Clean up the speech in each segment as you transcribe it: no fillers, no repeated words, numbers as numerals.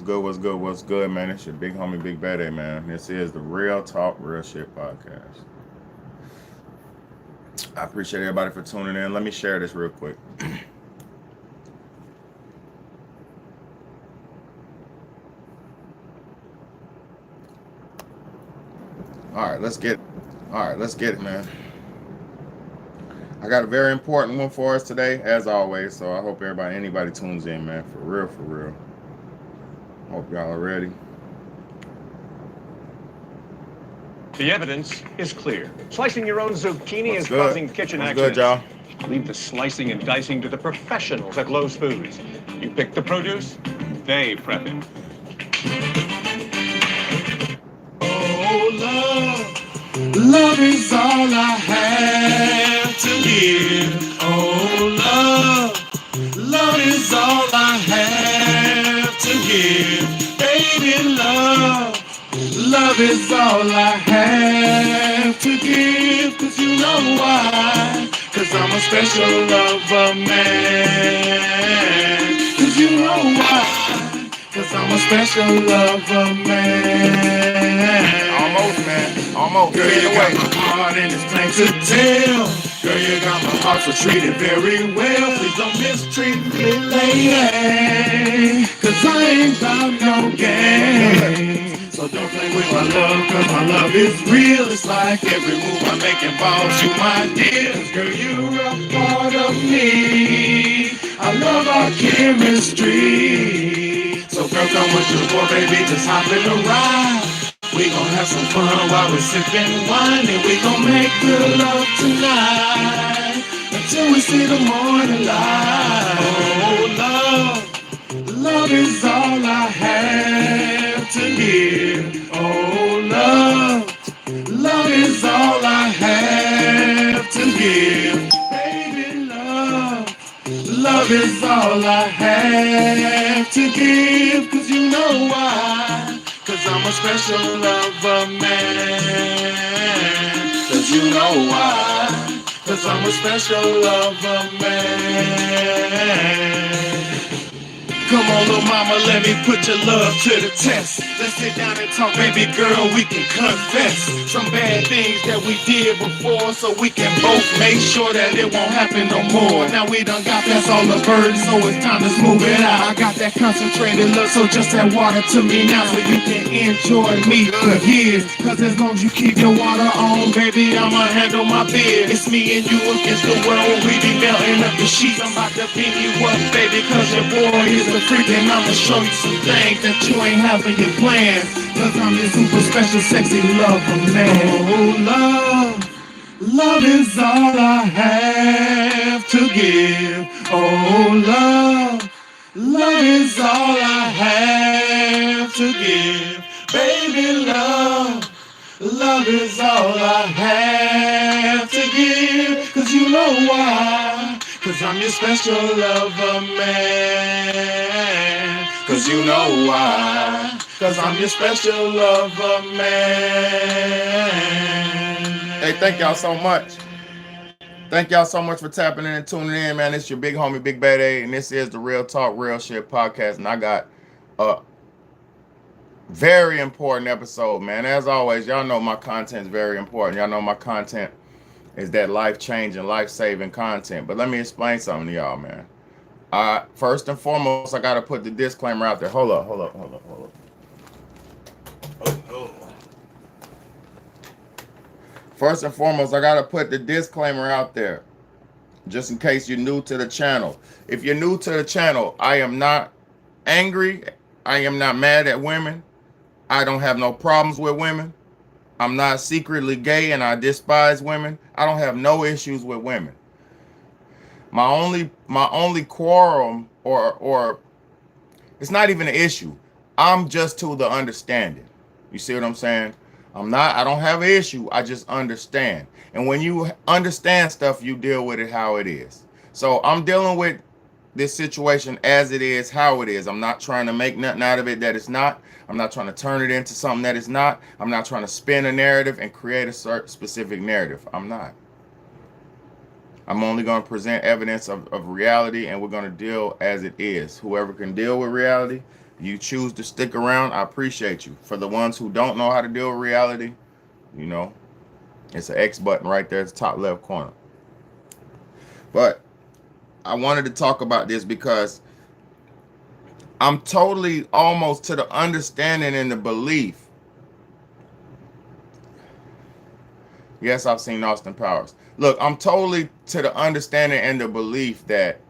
good? What's good? What's good, man? It's your big homie, Big Bad A, man. This is the Real Talk, Real Shit podcast. I appreciate everybody for tuning in. Let me share this real quick. All right, let's get it. All right, let's get it, man. I got a very important one for us today, as always. So I hope anybody tunes in, man. For real, for real. Hope y'all are ready. The evidence is clear. Slicing your own zucchini What's is good? causing kitchen What's good, accidents. y'all? Leave the slicing and dicing to the professionals at Lowe's Foods. You pick the produce, they prep it. Oh, love is all I have to give. Oh, love is all I have to give. Baby, love is all I have to give. 'Cause you know why? 'Cause I'm a special lover man. 'Cause you know why? 'Cause I'm a special lover man. Almost, man. Almost. Girl, Get you away. got my heart and it's plain to tell. Girl, you got my heart, so treat it very well. Please don't mistreat me, lady. 'Cause I ain't got no game. So don't play with my love, 'cause my love is real. It's like every move I make involves you, my dear. 'Cause girl, you're a part of me. I love our chemistry. So girl, come with your boy, baby, just hop in the ride. We gon' have some fun while we're sipping wine, and we gon' make good love tonight until we see the morning light. Oh, love is all I have to give. Oh, love is all I have to give. Baby, love is all I have to give. 'Cause you know why? 'Cause I'm a special lover man. 'Cause you know why? 'Cause I'm a special lover man. Come on, little mama, let me put your love to the test. Let's sit down and talk, baby girl, we can confess some bad things that we did before, so we can both make sure that it won't happen no more. Now we done got past all the burden, so it's time to smooth it out. I got that concentrated love, so just add water to me now, so you can enjoy me for years. 'Cause as long as you keep your water on, baby, I'ma handle my beer. It's me and you against the world, we be melting up the sheets. I'm about to beat you up, baby, 'cause your boy is a freak, and I'ma show you some things that you ain't have in your plans. 'Cause I'm your super special, sexy lover, man. Oh, love is all I have to give. Oh, love is all I have to give. Baby, love is all I have to give. 'Cause you know why? 'Cause I'm your special lover man. 'Cause you know why? 'Cause I'm your special lover man. Hey, thank y'all so much. Thank y'all so much for tapping in and tuning in, man. It's your big homie, Big Bad A, and this is the Real Talk, Real Shit podcast. And I got a very important episode, man. As always, y'all know my content is very important. Y'all know my content is that life-changing, life-saving content. But let me explain something to y'all, man. First and foremost, I got to put the disclaimer out there. Hold up. Oh. First and foremost, I got to put the disclaimer out there, just in case you're new to the channel. If you're new to the channel, I am not angry. I am not mad at women. I don't have no problems with women. I'm not secretly gay and I despise women. I don't have no issues with women. My only quarrel or it's not even an issue. I'm just to the understanding. You see what I'm saying? I don't have an issue. I just understand. And when you understand stuff, you deal with it how it is. So I'm dealing with this situation as it is, how it is. I'm not trying to make nothing out of it that it's not. I'm not trying to turn it into something that it's not. I'm not trying to spin a narrative and create a specific narrative. I'm not. I'm only going to present evidence of reality, and we're going to deal as it is. Whoever can deal with reality, You choose to stick around, I appreciate you. For the ones who don't know how to deal with reality, you know, it's an X button right there at the top left corner. But I wanted to talk about this because I'm totally almost to the understanding and the belief. Yes, I've seen Austin Powers. Look, I'm totally to the understanding and the belief that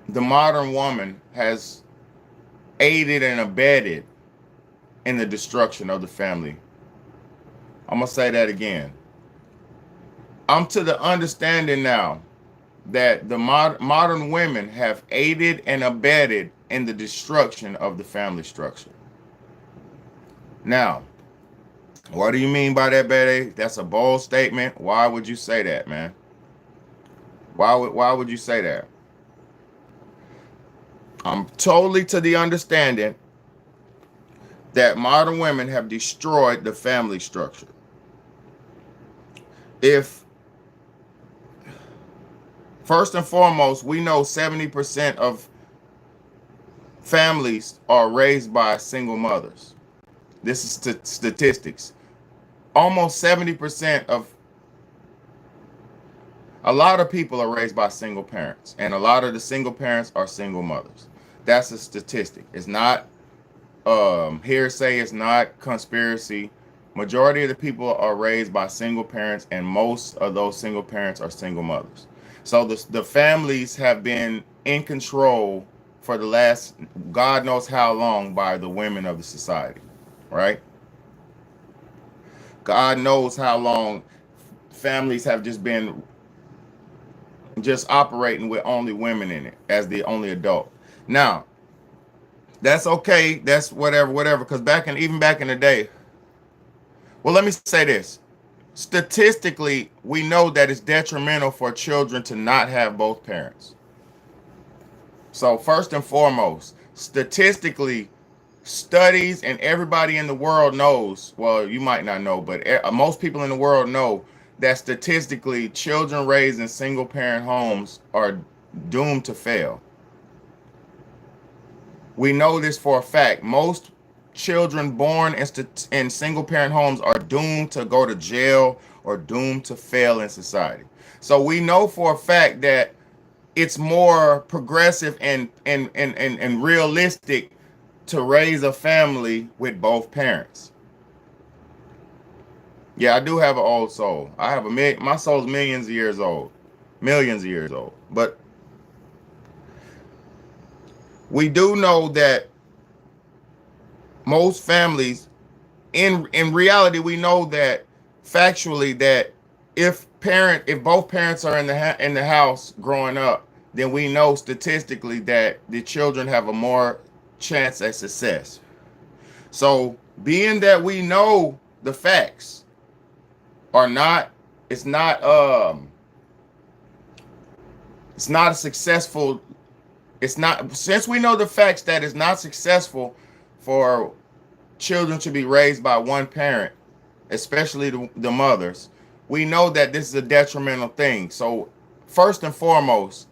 the modern woman has aided and abetted in the destruction of the family. I'm going to say that again. I'm to the understanding now that the modern women have aided and abetted in the destruction of the family structure. Now, what do you mean by that, Betty? That's a bold statement. Why would you say that, man? Why would you say that? I'm totally to the understanding that modern women have destroyed the family structure. If first and foremost, we know 70% of families are raised by single mothers. This is statistics. Almost 70% of a lot of people are raised by single parents, and a lot of the single parents are single mothers. That's a statistic. It's not hearsay. It's not conspiracy. Majority of the people are raised by single parents, and most of those single parents are single mothers. So the families have been in control for the last God knows how long by the women of the society, right? God knows how long families have just been just operating with only women in it as the only adult. Now, that's okay. That's whatever. Because even back in the day, well, let me say this. Statistically, we know that it's detrimental for children to not have both parents. So first and foremost, statistically, studies and everybody in the world knows, well, you might not know, but most people in the world know that statistically, children raised in single parent homes are doomed to fail. We know this for a fact. Most children born in single parent homes are doomed to go to jail or doomed to fail in society. So we know for a fact that it's more progressive and realistic to raise a family with both parents. Yeah, I do have an old soul. I have my soul's millions of years old. But we do know that most families, in reality, we know that factually that if both parents are in the house growing up, then we know statistically that the children have a more chance at success. So being that we know the facts are not, it's not a successful, since we know the facts that it's not successful for children to be raised by one parent, especially the mothers, we know that this is a detrimental thing. So first and foremost,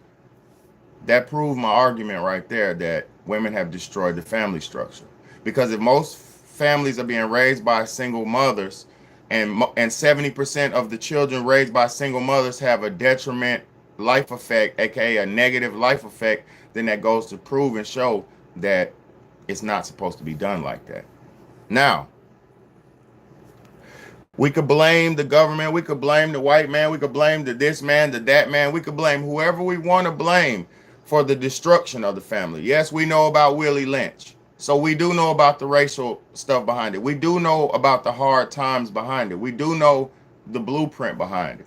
that proved my argument right there that women have destroyed the family structure. Because if most families are being raised by single mothers, and 70% of the children raised by single mothers have a detriment life effect, aka a negative life effect, then that goes to prove and show that it's not supposed to be done like that. Now, we could blame the government, we could blame the white man, we could blame this man, that man, we could blame whoever we want to blame for the destruction of the family. Yes, we know about Willie Lynch. So we do know about the racial stuff behind it. We do know about the hard times behind it. We do know the blueprint behind it.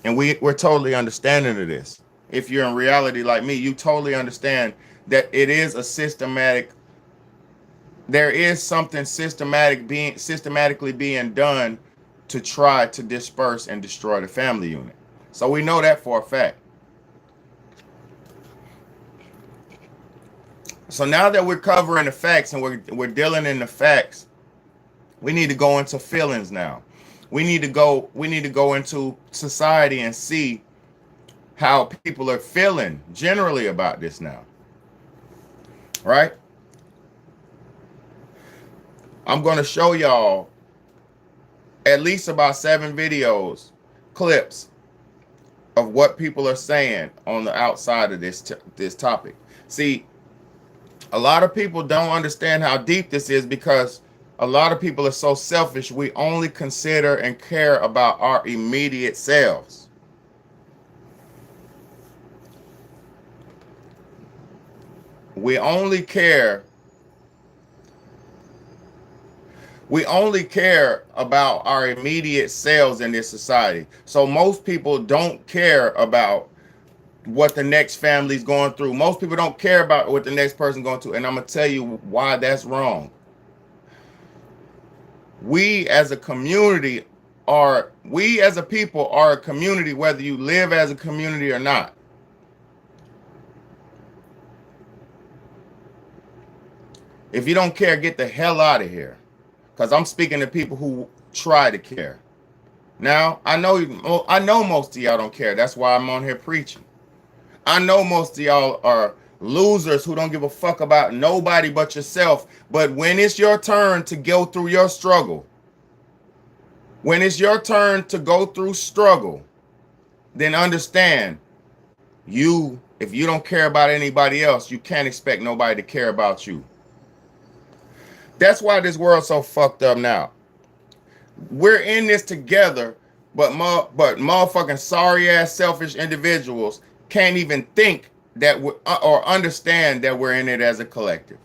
And we're totally understanding of this. If you're in reality like me, you totally understand that it is a systematic, there is something systematically being done to try to disperse and destroy the family unit. So we know that for a fact. So now that we're covering the facts and we're dealing in the facts, we need to go into feelings now. We need to go into society and see how people are feeling generally about this now. Right? I'm going to show y'all at least about 7 videos, clips of what people are saying on the outside of this topic. See, a lot of people don't understand how deep this is because a lot of people are so selfish. We only consider and care about our immediate selves. We only care about our immediate selves in this society. So most people don't care about what the next family's going through. Most people don't care about what the next person going through. And I'm going to tell you why that's wrong. We as a community we as a people are a community, whether you live as a community or not. If you don't care, get the hell out of here. Because I'm speaking to people who try to care. Now, I know most of y'all don't care. That's why I'm on here preaching. I know most of y'all are losers who don't give a fuck about nobody but yourself. But when it's your turn to go through your struggle, when it's your turn to go through struggle, then understand if you don't care about anybody else, you can't expect nobody to care about you. That's why this world's so fucked up now. We're in this together, but motherfucking sorry ass selfish individuals can't even think that or understand that we're in it as a collective.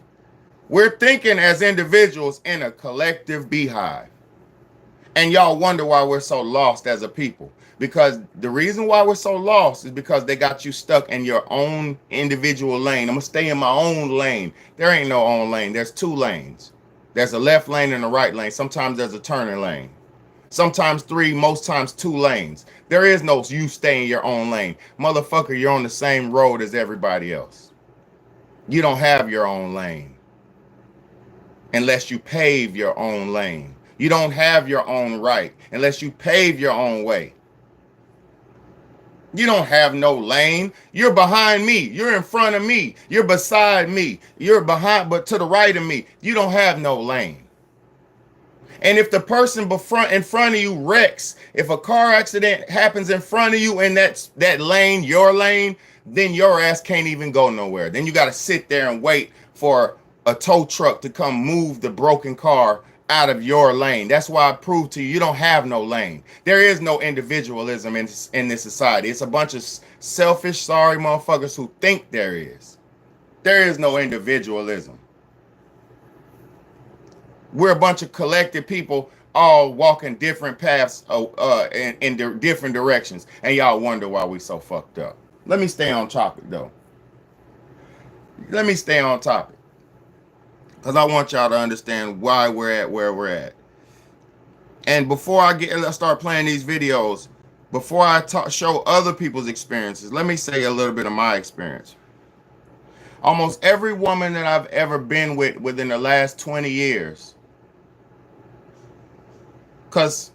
We're thinking as individuals in a collective beehive. And y'all wonder why we're so lost as a people. Because the reason why we're so lost is because they got you stuck in your own individual lane. I'm gonna stay in my own lane. There ain't no own lane. There's 2 lanes. There's a left lane and a right lane. Sometimes there's a turning lane. Sometimes 3, most times 2 lanes. There is no you stay in your own lane. Motherfucker, you're on the same road as everybody else. You don't have your own lane unless you pave your own lane. You don't have your own right unless you pave your own way. You don't have no lane. You're behind me. You're in front of me. You're beside me. You're behind, but to the right of me. You don't have no lane. And if the person in front of you wrecks, if a car accident happens in front of you in that lane, your lane, then your ass can't even go nowhere. Then you got to sit there and wait for a tow truck to come move the broken car out of your lane. That's why I proved to you, you don't have no lane. There is no individualism in this society. It's a bunch of selfish, sorry motherfuckers who think there is. There is no individualism. We're a bunch of collected people all walking different paths in different directions. And y'all wonder why we so fucked up. Let me stay on topic though. Let me stay on topic. Because I want y'all to understand why we're at where we're at. And before I start playing these videos, before I show other people's experiences, let me say a little bit of my experience. Almost every woman that I've ever been with within the last 20 years. Because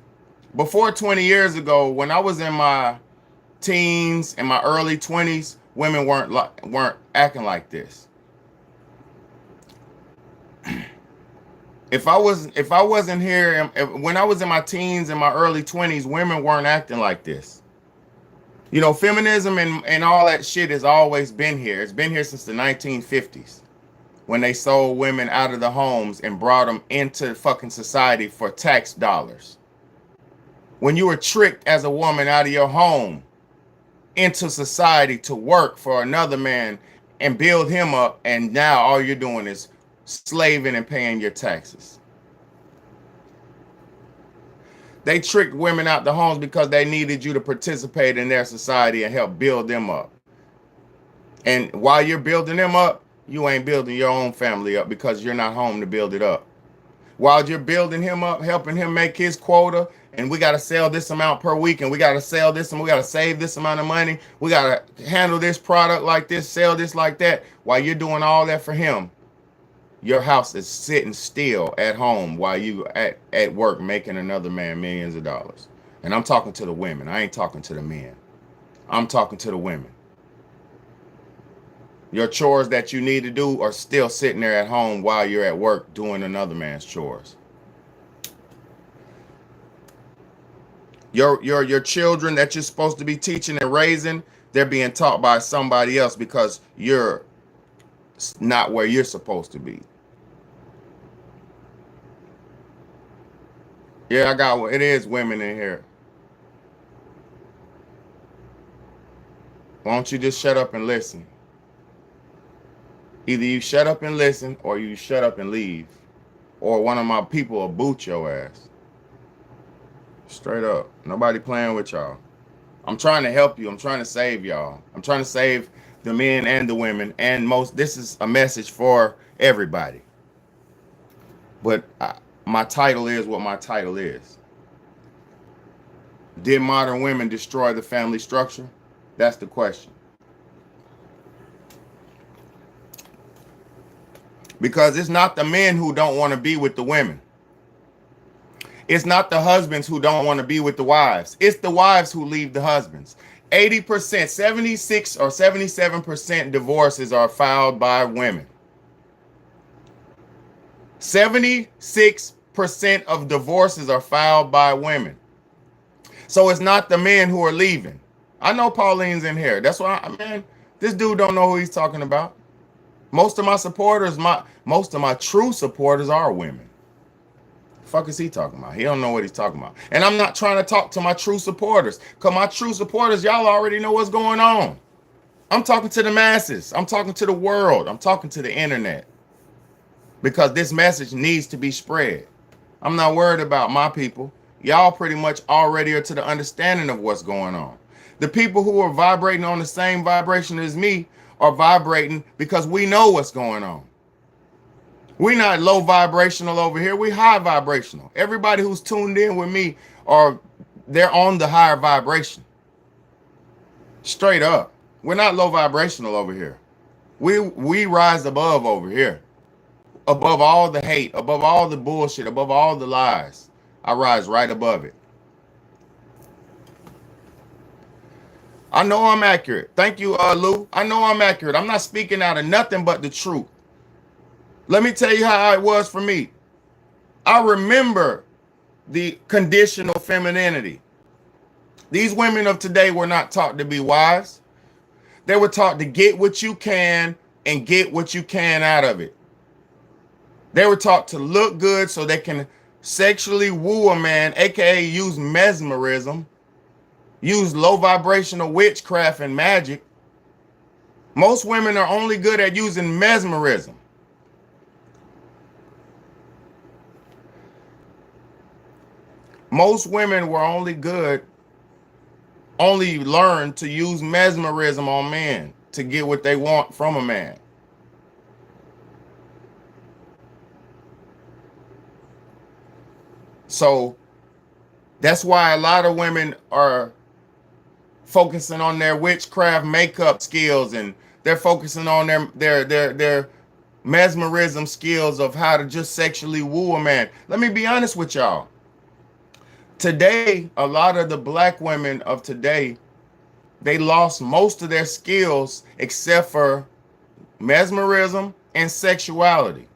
before 20 years ago, when I was in my teens, in my early 20s, women weren't acting like this. If I wasn't here, when I was in my teens and my early 20s, women weren't acting like this. You know, feminism and all that shit has always been here. It's been here since the 1950s when they sold women out of the homes and brought them into fucking society for tax dollars. When you were tricked as a woman out of your home into society to work for another man and build him up, and now all you're doing is slaving and paying your taxes. They tricked women out the homes because they needed you to participate in their society and help build them up. And while you're building them up, you ain't building your own family up because you're not home to build it up. While you're building him up, helping him make his quota, and we got to sell this amount per week, and we got to sell this, and we got to save this amount of money, we got to handle this product like this, sell this like that, while you're doing all that for him, your house is sitting still at home while you at work making another man millions of dollars. And I'm talking to the women. I ain't talking to the men. I'm talking to the women. Your chores that you need to do are still sitting there at home while you're at work doing another man's chores. Your children that you're supposed to be teaching and raising, they're being taught by somebody else because you're not where you're supposed to be. Yeah, it is women in here. Why don't you just shut up and listen? Either you shut up and listen or you shut up and leave. Or one of my people will boot your ass. Straight up. Nobody playing with y'all. I'm trying to help you. I'm trying to save y'all. I'm trying to save the men and the women. And this is a message for everybody. But my title is what my title is. Did modern women destroy the family structure? That's the question. Because it's not the men who don't want to be with the women. It's not the husbands who don't want to be with the wives. It's the wives who leave the husbands. 80%, 76 or 77% divorces are filed by women. 76% of divorces are filed by women. So it's not the men who are leaving. I know Pauline's in here. That's why, man, this dude don't know who he's talking about. Most of my supporters, most of my true supporters are women. The fuck is he talking about? He don't know what he's talking about. And I'm not trying to talk to my true supporters, because my true supporters, y'all already know what's going on. I'm talking to the masses. I'm talking to the world. I'm talking to the internet. Because this message needs to be spread. I'm not worried about my people. Y'all pretty much already are to the understanding of what's going on. The people who are vibrating on the same vibration as me are vibrating because we know what's going on. We're not low vibrational over here. We're high vibrational. Everybody who's tuned in with me they're on the higher vibration. Straight up. We're not low vibrational over here. We rise above over here. Above all the hate, above all the bullshit, above all the lies. I rise right above it. I know I'm accurate. Thank you, Lou. I know I'm accurate. I'm not speaking out of nothing but the truth. Let me tell you how it was for me. I remember the conditional femininity. These women of today were not taught to be wives. They were taught to get what you can and get what you can out of it. They were taught to look good so they can sexually woo a man, aka use mesmerism, use low vibrational witchcraft and magic. Most women are only good at using mesmerism. Most women were only learn to use mesmerism on men to get what they want from a man. So that's why a lot of women are focusing on their witchcraft makeup skills, and they're focusing on their mesmerism skills of how to just sexually woo a man. Let me be honest with y'all. Today, a lot of the black women of today, they lost most of their skills except for mesmerism and sexuality.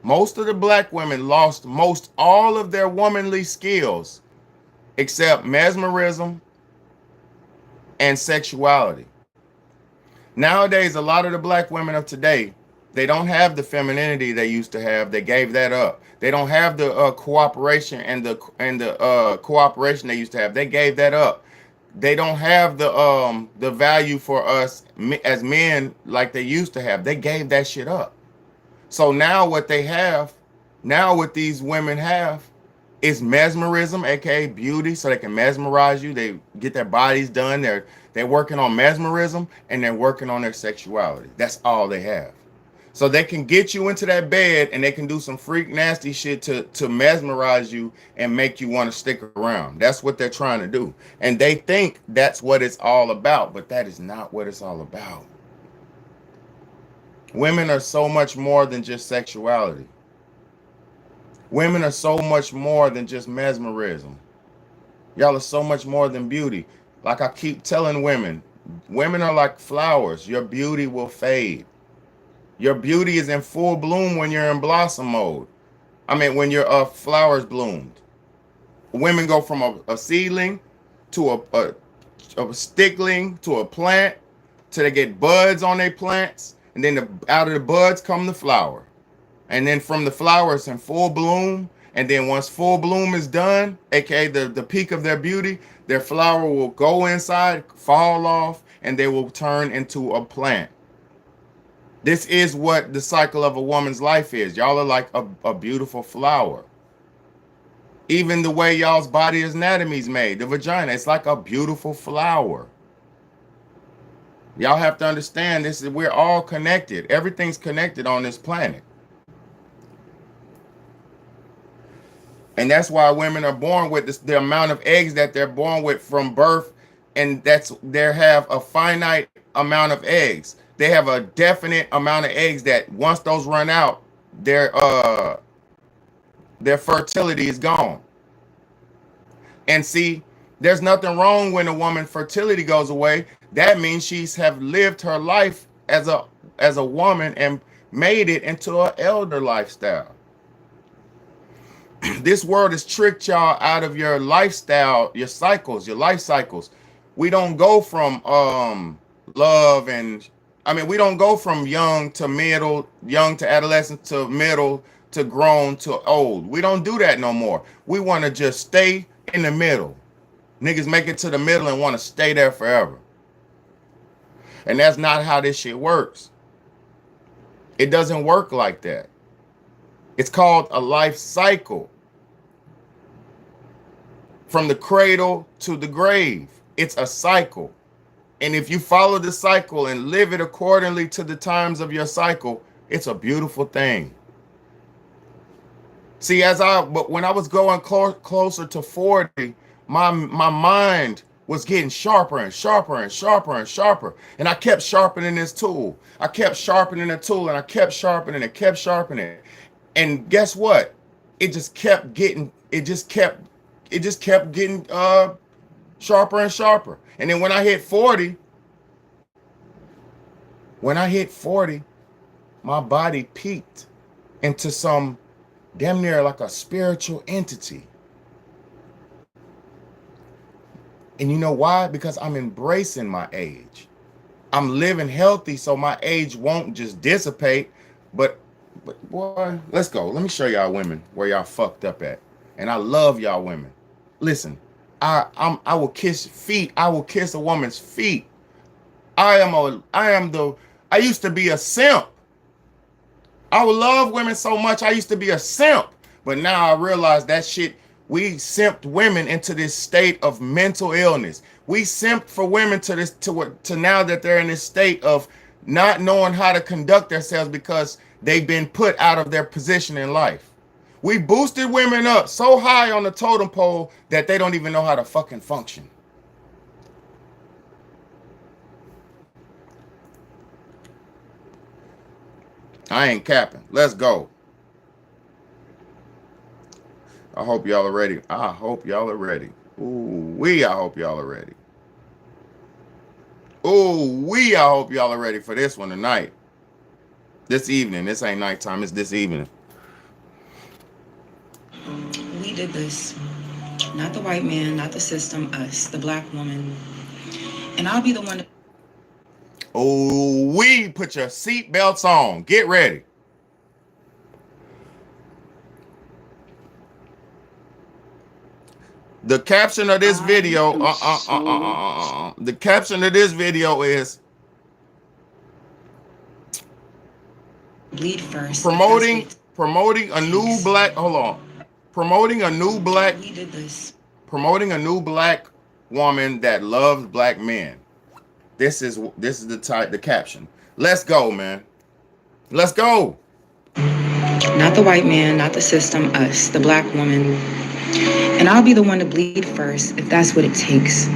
Most of the black women lost all of their womanly skills except mesmerism and sexuality. Nowadays, a lot of the black women of today, they don't have the femininity they used to have. They gave that up. They don't have the cooperation and the cooperation they used to have. They gave that up. They don't have the value for us as men like they used to have. They gave that shit up. So now what these women have is mesmerism, aka beauty, so they can mesmerize you. They get their bodies done. They're working on mesmerism and they're working on their sexuality. That's all they have. So they can get you into that bed and they can do some freak nasty shit to mesmerize you and make you want to stick around. That's what they're trying to do. And they think that's what it's all about, but that is not what it's all about. Women are so much more than just sexuality. Women are so much more than just mesmerism. Y'all are so much more than beauty. Like I keep telling women, women are like flowers. Your beauty will fade. Your beauty is in full bloom when you're in blossom mode. I mean, when your flowers bloomed. Women go from a seedling to a stickling to a plant till they get buds on their plants, and then out of the buds come the flower, and then from the flower it's in full bloom, and then once full bloom is done, aka the peak of their beauty, their flower will go inside, fall off, and they will turn into a plant. This is what the cycle of a woman's life is. Y'all are like a beautiful flower. Even the way y'all's body anatomy is made, the vagina, it's like a beautiful flower. Y'all have to understand this, is we're all connected. Everything's connected on this planet. And that's why women are born with this, the amount of eggs that they're born with from birth, and they have a finite amount of eggs. They have a definite amount of eggs that once those run out, their fertility is gone. And see, there's nothing wrong when a woman's fertility goes away. That means she's have lived her life as a woman and made it into an elder lifestyle. This world has tricked y'all out of your lifestyle, your cycles, your life cycles. We don't go from love and we don't go from young to middle, young to adolescent to middle to grown to old. We don't do that no more. We want to just stay in the middle. Niggas make it to the middle and want to stay there forever. And that's not how this shit works. It doesn't work like that. It's called a life cycle. From the cradle to the grave. It's a cycle. And if you follow the cycle and live it accordingly to the times of your cycle, it's a beautiful thing. See, but when I was going closer to 40, my mind was getting sharper and sharper and sharper and sharper. And I kept sharpening this tool. I kept sharpening the tool, and I kept sharpening it, kept sharpening it. And guess what? It just kept getting sharper and sharper. And then when I hit 40, my body peaked into some damn near like a spiritual entity. And you know why? Because I'm embracing my age. I'm living healthy so my age won't just dissipate. But boy, let's go. Let me show y'all women where y'all fucked up at. And I love y'all women. Listen, I will kiss feet. I will kiss a woman's feet. I used to be a simp. I would love women so much. I used to be a simp. But now I realize that shit, we simped women into this state of mental illness. We simped for women to now that they're in this state of not knowing how to conduct themselves because they've been put out of their position in life. We boosted women up so high on the totem pole that they don't even know how to fucking function. I ain't capping. Let's go. I hope y'all are ready. I hope y'all are ready. I hope y'all are ready. I hope y'all are ready for this one tonight. This evening. This ain't nighttime. It's this evening. We did this. Not the white man, not the system, us, the black woman. And I'll be the one to... Put your seatbelts on. Get ready. The caption of this video, the caption of this video is bleed first. Promoting a new black, promoting a new black, We did this. promoting a new black woman that loves black men. This is the caption. Let's go, man. Let's go. Not the white man, not the system, us, the black woman. And I'll be the one to bleed first if that's what it takes.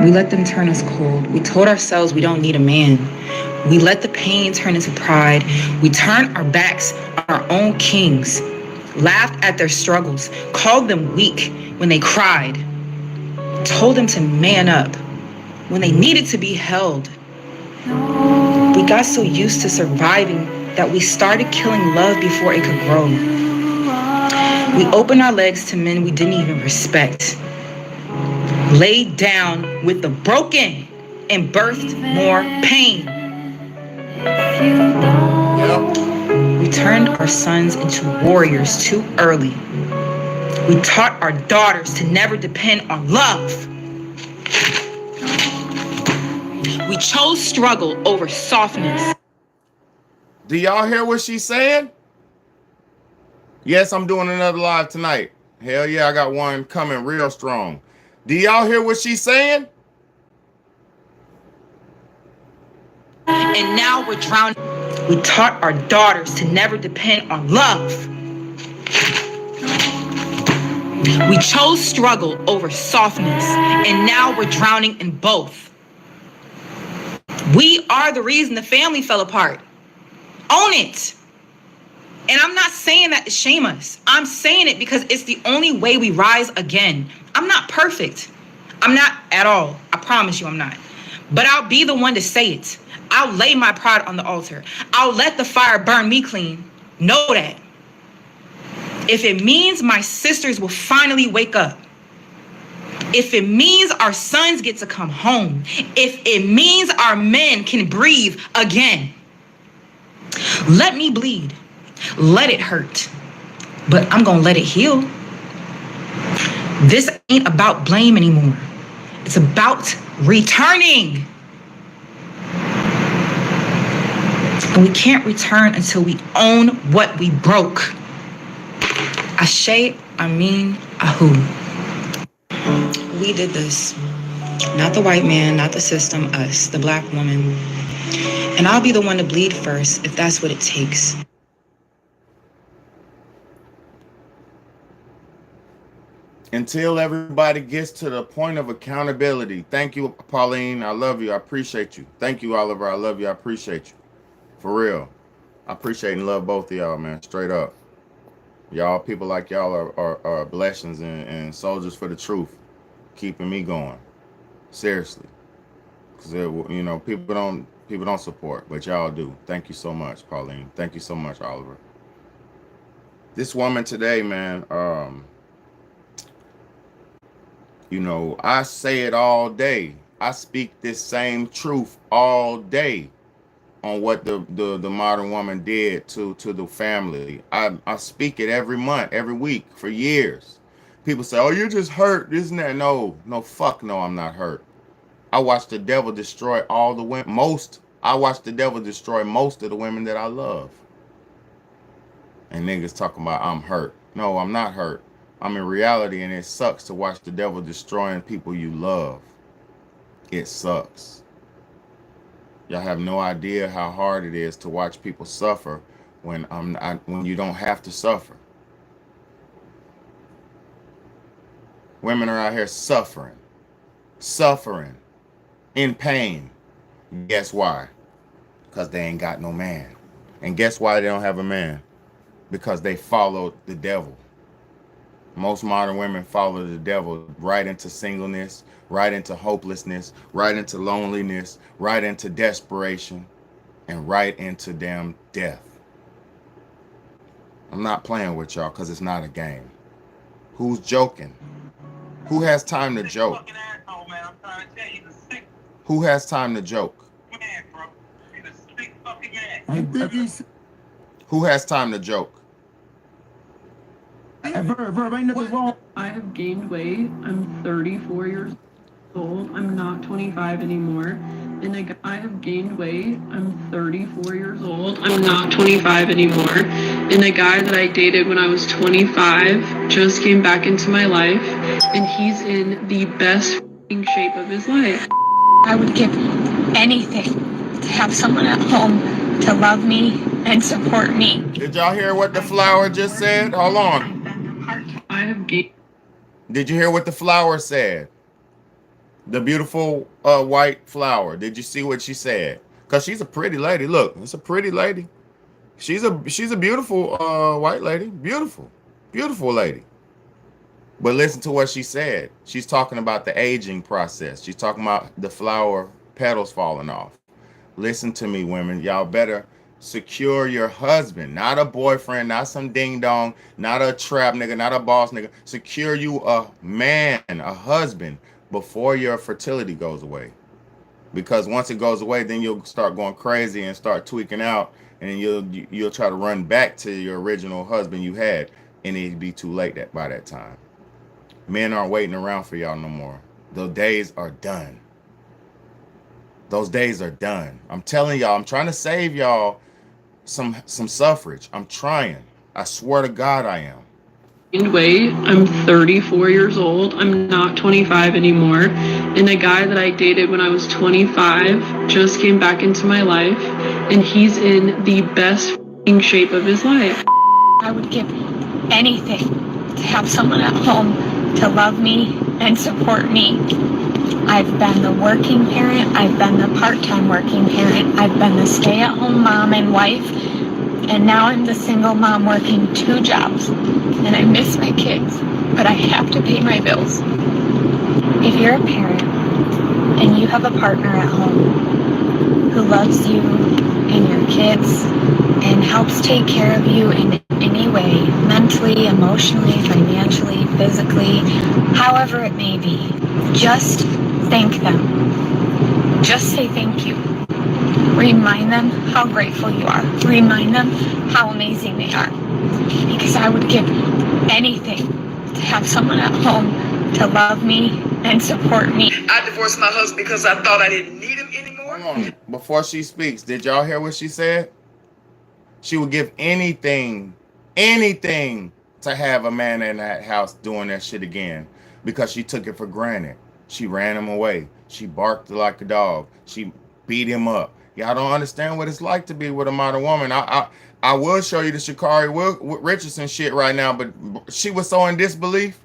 We let them turn us cold. We told ourselves we don't need a man. We let the pain turn into pride. We turned our backs on our own kings, laughed at their struggles, called them weak when they cried. told them to man up when they needed to be held. We got so used to surviving that we started killing love before it could grow. We opened our legs to men we didn't even respect. Laid down with the broken and birthed more pain. We turned our sons into warriors too early. We taught our daughters to never depend on love. We chose struggle over softness. Do y'all hear what she's saying? Yes, I'm doing another live tonight. Hell yeah, I got one coming real strong. Do y'all hear what she's saying? And now we're drowning. We taught our daughters to never depend on love. We chose struggle over softness, and now we're drowning in both. We are the reason the family fell apart. Own it. And I'm not saying that to shame us. I'm saying it because it's the only way we rise again. I'm not perfect. I'm not at all. I promise you I'm not. But I'll be the one to say it. I'll lay my pride on the altar. I'll let the fire burn me clean. Know that. If it means my sisters will finally wake up, if it means our sons get to come home, if it means our men can breathe again, let me bleed. Let it hurt. But I'm gonna let it heal. This ain't about blame anymore. It's about returning. And we can't return until we own what we broke. Ashe, Amin, Ahu. We did this. Not the white man, not the system, us, the black woman. And I'll be the one to bleed first if that's what it takes. Until everybody gets to the point of accountability. Thank you, Pauline. I love you. I appreciate you. Thank you, Oliver. I love you. I appreciate you. For real. I appreciate and love both of y'all, man. Straight up. Y'all, people like y'all are blessings and soldiers for the truth. Keeping me going. Seriously. Because, you know, people don't support, but y'all do. Thank you so much, Pauline. Thank you so much, Oliver. This woman today, man, you know, I say it all day. I speak this same truth all day on what the modern woman did to the family. I speak it every month, every week for years. People say, oh, you're just hurt, this and that. No, fuck no, I'm not hurt. I watched the devil destroy all the women. I watched the devil destroy most of the women that I love. And niggas talking about I'm hurt. No, I'm not hurt. I'm in reality, and it sucks to watch the devil destroying people you love. It sucks. Y'all have no idea how hard it is to watch people suffer when you don't have to suffer. Women are out here suffering, in pain. Guess why? Because they ain't got no man. And guess why they don't have a man? Because they followed the devil. Most modern women follow the devil right into singleness, right into hopelessness, right into loneliness, right into desperation, and right into damn death. I'm not playing with y'all because it's not a game. Who's joking? Who has time to joke? Who has time to joke? Who has time to joke? Verb, ain't nothing wrong. I have gained weight. I'm 34 years old. I'm not 25 anymore. And I have gained weight. I'm 34 years old. I'm not 25 anymore. And a guy that I dated when I was 25 just came back into my life. And he's in the best shape of his life. I would give anything to have someone at home to love me and support me. Did y'all hear what the flower just said? Hold on. I have gained. Did you hear what the flower said? The beautiful white flower. Did you see what she said? Because she's a pretty lady. Look, it's a pretty lady. She's a beautiful white lady. Beautiful lady. But listen to what she said. She's talking about the aging process. She's talking about the flower petals falling off. Listen to me, women. Y'all better secure your husband, not a boyfriend, not some ding dong, not a trap nigga, not a boss nigga. Secure you a man, a husband, before your fertility goes away. Because once it goes away, then you'll start going crazy and start tweaking out, and you'll try to run back to your original husband you had, and it'd be too late by that time. Men aren't waiting around for y'all no more. Those days are done. Those days are done. I'm telling y'all, I'm trying to save y'all some suffrage. I'm trying. I swear to God I am. Gained weight. I'm 34 years old. I'm not 25 anymore. And a guy that I dated when I was 25 just came back into my life, and he's in the best shape of his life. I would give anything to have someone at home to love me and support me. I've been the working parent, I've been the part-time working parent, I've been the stay-at-home mom and wife, and now I'm the single mom working 2 jobs. And I miss my kids, but I have to pay my bills. If you're a parent and you have a partner at home who loves you and your kids and helps take care of you in any way, mentally, emotionally, financially, physically, however it may be, just thank them. Just say thank you. Remind them how grateful you are. Remind them how amazing they are. Because I would give anything to have someone at home to love me and support me. I divorced my husband because I thought I didn't need him anymore. Hold on. Before she speaks, did y'all hear what she said? She would give anything to have a man in that house doing that shit again, because she took it for granted. She ran him away. She barked like a dog. She beat him up. Y'all don't understand what it's like to be with a modern woman. I will show you the Sha'Carri Richardson shit right now, but she was so in disbelief.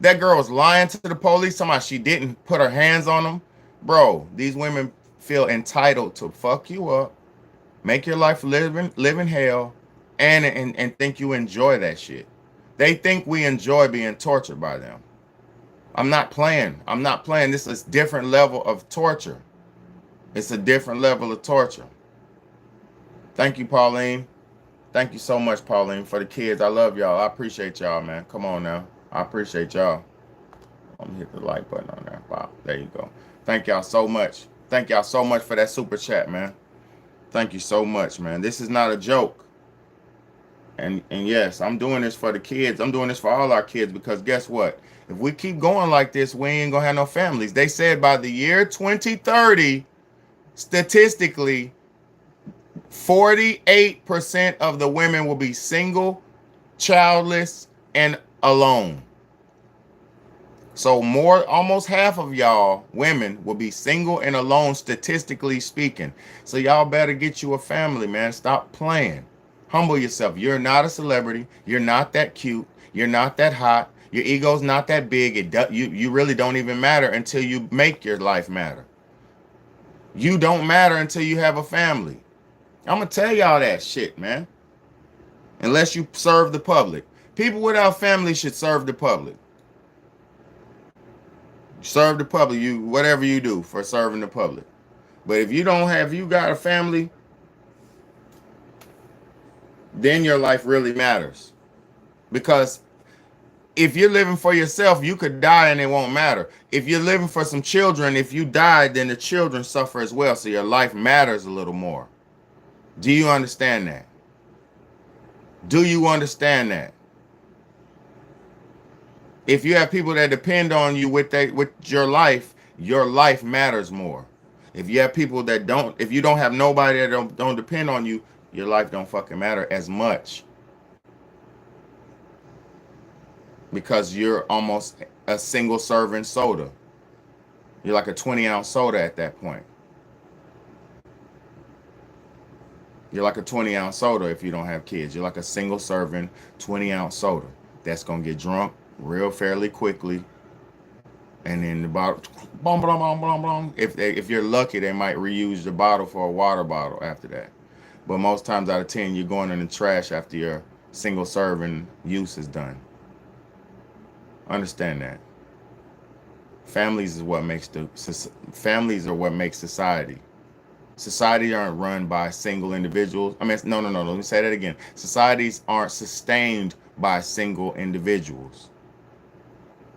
That girl was lying to the police, somehow she didn't put her hands on them. Bro, these women feel entitled to fuck you up, make your life living hell, and think you enjoy that shit. They think we enjoy being tortured by them. I'm not playing. This is a different level of torture. It's a different level of torture. Thank you, Pauline. Thank you so much, Pauline, for the kids. I love y'all. I appreciate y'all, man. Come on now. I appreciate y'all. Let me hit the like button on there. Wow, there you go. Thank y'all so much. Thank y'all so much for that super chat, man. Thank you so much, man. This is not a joke. And yes, I'm doing this for the kids. I'm doing this for all our kids, because guess what? If we keep going like this, we ain't gonna have no families. They said by the year 2030, statistically, 48% of the women will be single, childless, and alone. So almost half of y'all women will be single and alone, statistically speaking. So y'all better get you a family, man. Stop playing. Humble yourself. You're not a celebrity. You're not that cute. You're not that hot. Your ego's not that big. You really don't even matter until you make your life matter. You don't matter until you have a family. I'm going to tell y'all that shit, man. Unless you serve the public. People without family should serve the public. Serve the public, whatever you do for serving the public. But if you got a family, then your life really matters. Because if you're living for yourself, you could die and it won't matter. If you're living for some children, if you die, then the children suffer as well. So your life matters a little more. Do you understand that? Do you understand that? If you have people that depend on you with your life matters more. If you have people that don't, if you don't have nobody that don't depend on you, your life don't fucking matter as much. Because you're almost a single serving soda. You're like a 20-ounce soda at that point. You're like a 20-ounce soda if you don't have kids. You're like a single serving 20-ounce soda that's going to get drunk real fairly quickly. And then the bottle, boom, boom, boom, boom, boom. If you're lucky, they might reuse the bottle for a water bottle after that. But most times out of 10, you're going in the trash after your single serving use is done. Understand that. Families are what makes society. Society aren't run by single individuals. I mean, no. Let me say that again. Societies aren't sustained by single individuals.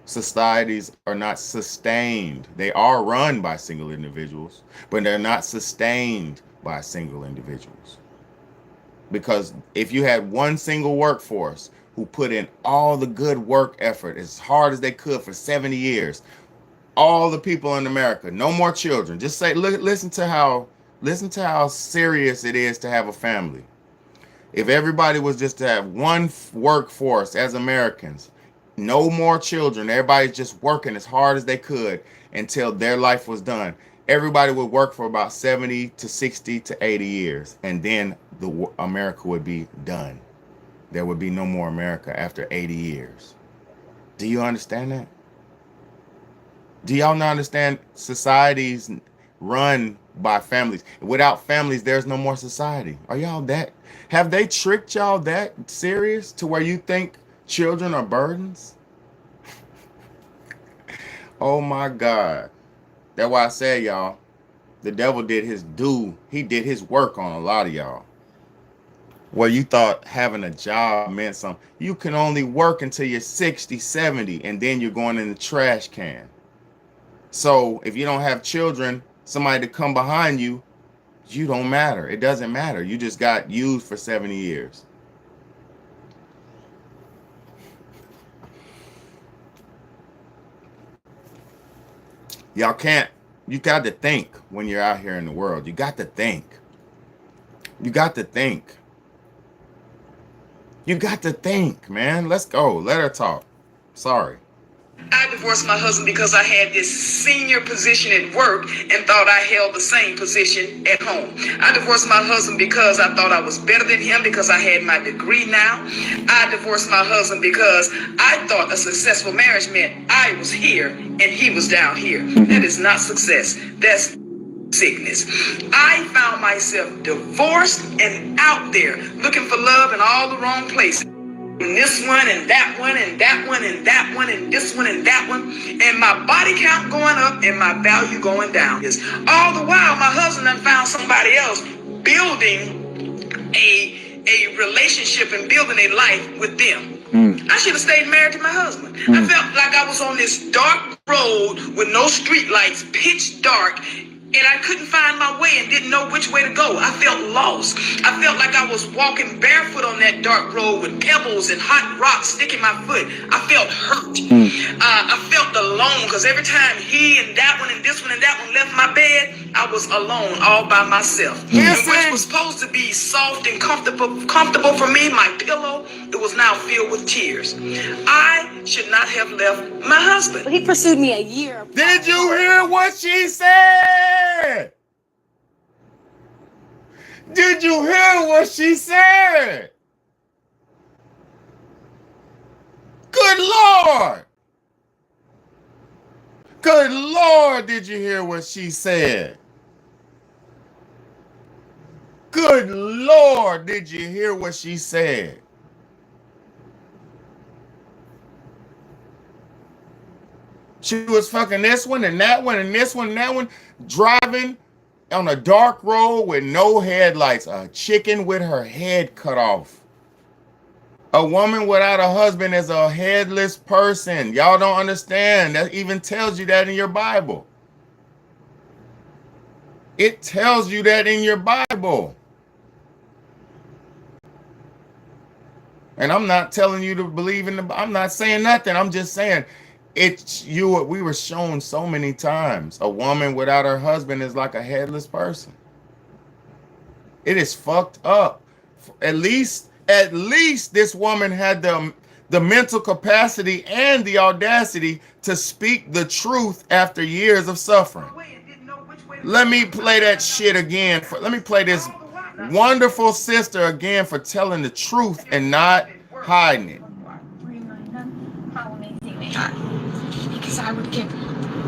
Societies are not sustained. They are run by single individuals, but they're not sustained by single individuals. Because if you had one single workforce who put in all the good work effort as hard as they could for 70 years, all the people in America, no more children. Just say, listen to how serious it is to have a family. If everybody was just to have one workforce as Americans, no more children, everybody's just working as hard as they could until their life was done. Everybody would work for about 70 to 60 to 80 years, and then America would be done. There would be no more America after 80 years. Do you understand that? Do y'all not understand societies run by families? Without families, there's no more society. Are y'all that? Have they tricked y'all that serious to where you think children are burdens? Oh my God. That's why I said, y'all, the devil did his due. He did his work on a lot of y'all. Well, you thought having a job meant something. You can only work until you're 60, 70, and then you're going in the trash can. So if you don't have children, somebody to come behind you, you don't matter. It doesn't matter. You just got used for 70 years. Y'all can't, you got to think when you're out here in the world. You got to think. You got to think. You got to think, man. Let's go. Let her talk. Sorry. I divorced my husband because I had this senior position at work and thought I held the same position at home. I divorced my husband because I thought I was better than him because I had my degree now. I divorced my husband because I thought a successful marriage meant I was here and he was down here. That is not success. That's sickness. I found myself divorced and out there looking for love in all the wrong places. And this one and that one and that one and that one and this one and that one, and my body count going up and my value going down. All the while my husband done found somebody else building a relationship and building a life with them. I should have stayed married to my husband. I felt like I was on this dark road with no street lights, pitch dark, and I couldn't find my way and didn't know which way to go. I felt lost. I felt like I was walking barefoot on that dark road with pebbles and hot rocks sticking my foot. I felt hurt. I felt alone because every time he and that one and this one and that one left my bed, I was alone all by myself. And which was supposed to be soft and comfortable for me, my pillow, it was now filled with tears. I should not have left my husband. He pursued me a year. Did you hear what she said? Did you hear what she said? Good Lord. Good Lord, did you hear what she said? Good Lord, did you hear what she said? She was fucking this one and that one and this one and that one, driving on a dark road with no headlights, a chicken with her head cut off. A woman without a husband is a headless person. Y'all don't understand. That even tells you that in your Bible. It tells you that in your Bible. And I'm not telling you to believe in I'm not saying nothing. I'm just saying we were shown so many times. A woman without her husband is like a headless person. It is fucked up. At least this woman had the mental capacity and the audacity to speak the truth after years of suffering. Let me play that shit again. Let me play this wonderful sister again for telling the truth and not hiding it. Remind them how amazing they are. Because I would give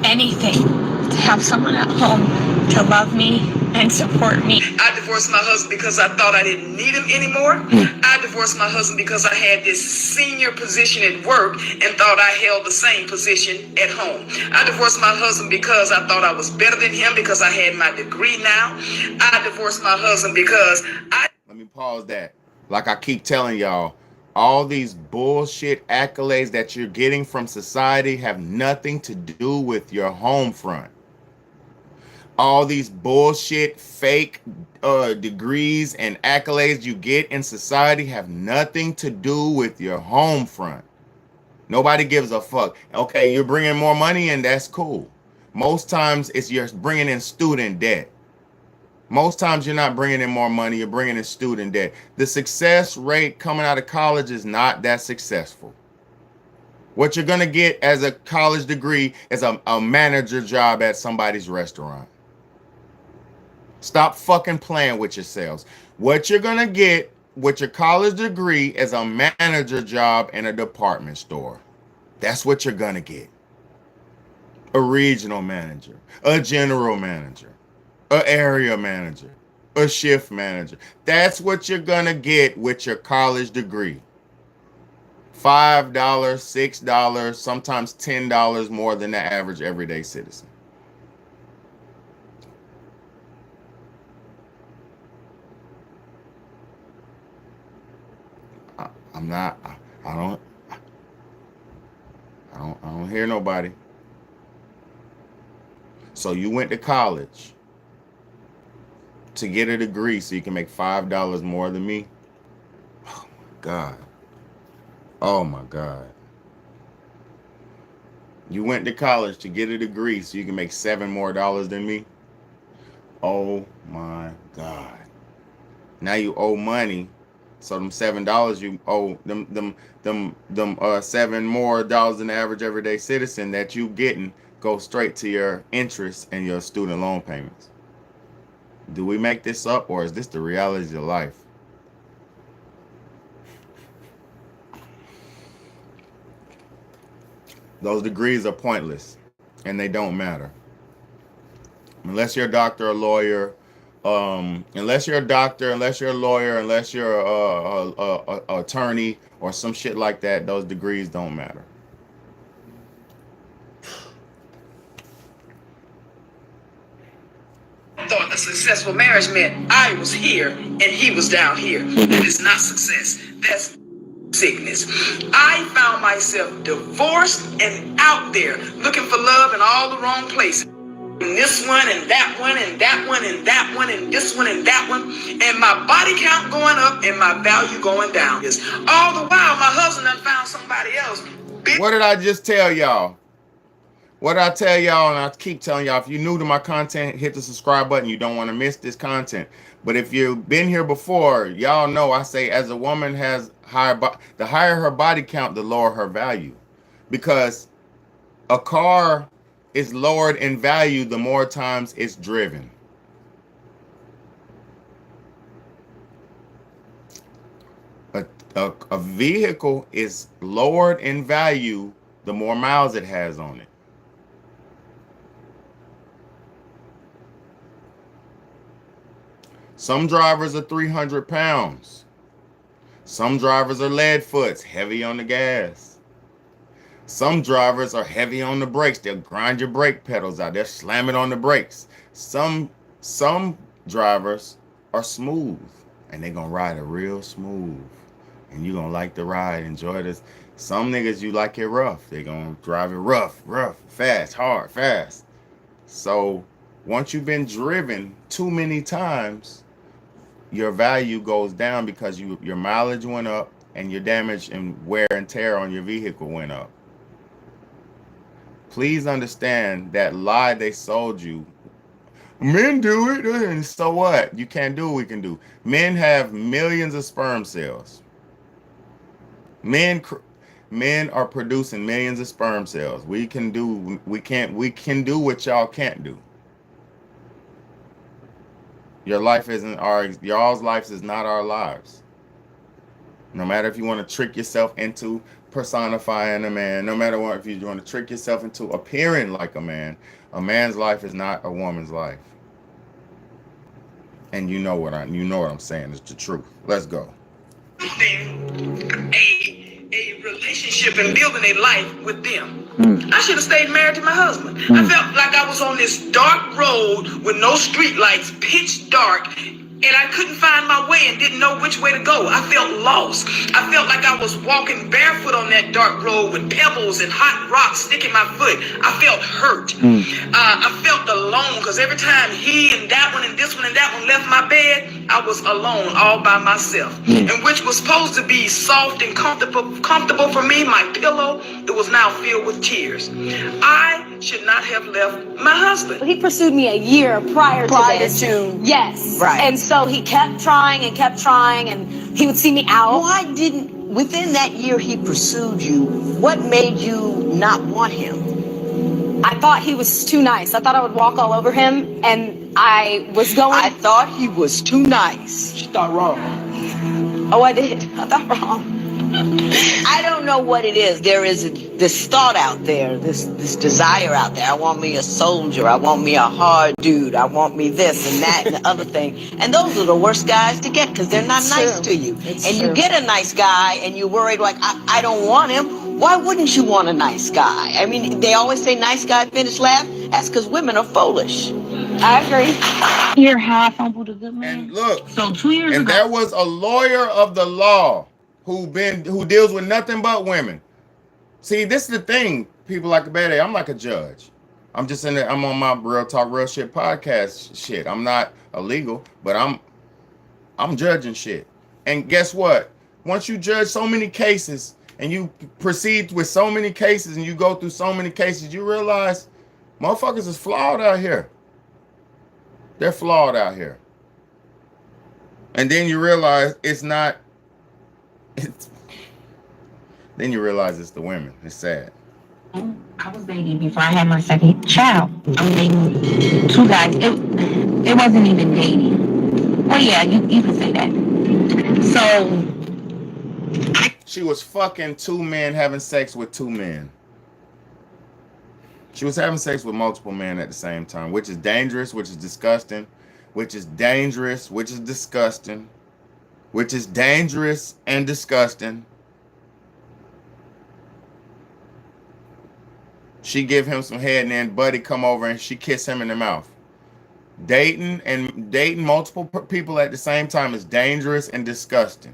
anything to have someone at home to love me and support me. I divorced my husband because I thought I didn't need him anymore. I divorced my husband because I had this senior position at work and thought I held the same position at home. I divorced my husband because I thought I was better than him because I had my degree now. I divorced my husband because Let me pause that. Like I keep telling y'all, all these bullshit accolades that you're getting from society have nothing to do with your home front. All these bullshit fake degrees and accolades you get in society have nothing to do with your home front. Nobody gives a fuck. Okay, you're bringing more money in, that's cool. Most times it's you're bringing in student debt. Most times you're not bringing in more money, you're bringing in student debt. The success rate coming out of college is not that successful. What you're going to get as a college degree is a manager job at somebody's restaurant. Stop fucking playing with yourselves. What you're going to get with your college degree is a manager job in a department store. That's what you're going to get. A regional manager, a general manager, an area manager, a shift manager. That's what you're going to get with your college degree. $5, $6, sometimes $10 more than the average everyday citizen. I don't hear nobody. So you went to college to get a degree so you can make $5 more than me? Oh my God. Oh my God. You went to college to get a degree so you can make $7 more than me? Oh my God. Now you owe money. So them $7 you owe them $7 more than the average everyday citizen that you getting go straight to your interest and your student loan payments. Do we make this up, or is this the reality of life? Those degrees are pointless and they don't matter. Unless you're a doctor or lawyer, unless you're a doctor, unless you're a lawyer, unless you're a attorney or some shit like that, those degrees don't matter. I thought a successful marriage meant I was here and he was down here. That is not success. That's sickness. I found myself divorced and out there looking for love in all the wrong places. And this one and that one and that one and that one and this one and that one, and my body count going up and my value going down. All the while my husband done found somebody else. What did I just tell y'all? What did I tell y'all? And I keep telling y'all, if you're new to my content, hit the subscribe button. You don't want to miss this content. But if you've been here before, y'all know I say as a woman has the higher her body count, the lower her value. Because a car is lowered in value the more times it's driven. A vehicle is lowered in value the more miles it has on it. Some drivers are 300 pounds. Some drivers are lead foots, heavy on the gas. Some drivers are heavy on the brakes. They'll grind your brake pedals out. They'll slam it on the brakes. Some drivers are smooth, and they're going to ride it real smooth. And you're going to like the ride, enjoy this. Some niggas, you like it rough. They're going to drive it rough, fast, hard, fast. So once you've been driven too many times, your value goes down because your mileage went up and your damage and wear and tear on your vehicle went up. Please understand that lie they sold you. Men do it, and so what? You can't do what we can do. Men have millions of sperm cells. Men are producing millions of sperm cells. We can do what y'all can't do. Your life isn't y'all's lives is not our lives. No matter if you want to trick yourself into personifying a man, no matter what, if you want to trick yourself into appearing like a man's life is not a woman's life. And you know what I'm saying. It's the truth. Let's go. A relationship and building a life with them. I should have stayed married to my husband. I felt like I was on this dark road with no street lights, pitch dark, and I couldn't find my way and didn't know which way to go. I felt lost. I felt like I was walking barefoot on that dark road with pebbles and hot rocks sticking my foot. I felt hurt. I felt alone because every time he and that one and this one and that one left my bed, I was alone all by myself. And which was supposed to be soft and comfortable for me, my pillow, it was now filled with tears. I should not have left my husband. He pursued me a year prior to this. Yes. Right. And so he kept trying, and he would see me out. Why didn't, within that year he pursued you, what made you not want him? I thought he was too nice. I thought I would walk all over him, and I was going... I thought he was too nice. She thought wrong. Oh, I did. I thought wrong. I don't know what it is. There is this thought out there, this desire out there. I want me a soldier. I want me a hard dude. I want me this and that and the other thing. And those are the worst guys to get because they're not nice to you. You get a nice guy and you're worried like, I don't want him. Why wouldn't you want a nice guy? I mean, they always say nice guy finish last. That's because women are foolish. I agree. You're half humble to good man. And look, So 2 years and ago, there was a lawyer of the law who deals with nothing but women. See, this is the thing, people like a bad. I'm like a judge. I'm just I'm on my Real Talk Real Shit podcast shit. I'm not illegal, but I'm judging shit. And guess what? Once you judge so many cases and you proceed with so many cases and you go through so many cases, you realize motherfuckers is flawed out here. They're flawed out here. And then you realize then you realize it's the women. It's sad. I was dating before I had my second child. I'm dating 2 guys. It wasn't even dating. Well, yeah, you can say that. So She was fucking 2 men having sex with 2 men. She was having sex with multiple men at the same time, which is dangerous, which is disgusting, which is dangerous, which is disgusting, which is dangerous and disgusting. She give him some head and then Buddy come over and she kiss him in the mouth. Dating multiple people at the same time is dangerous and disgusting.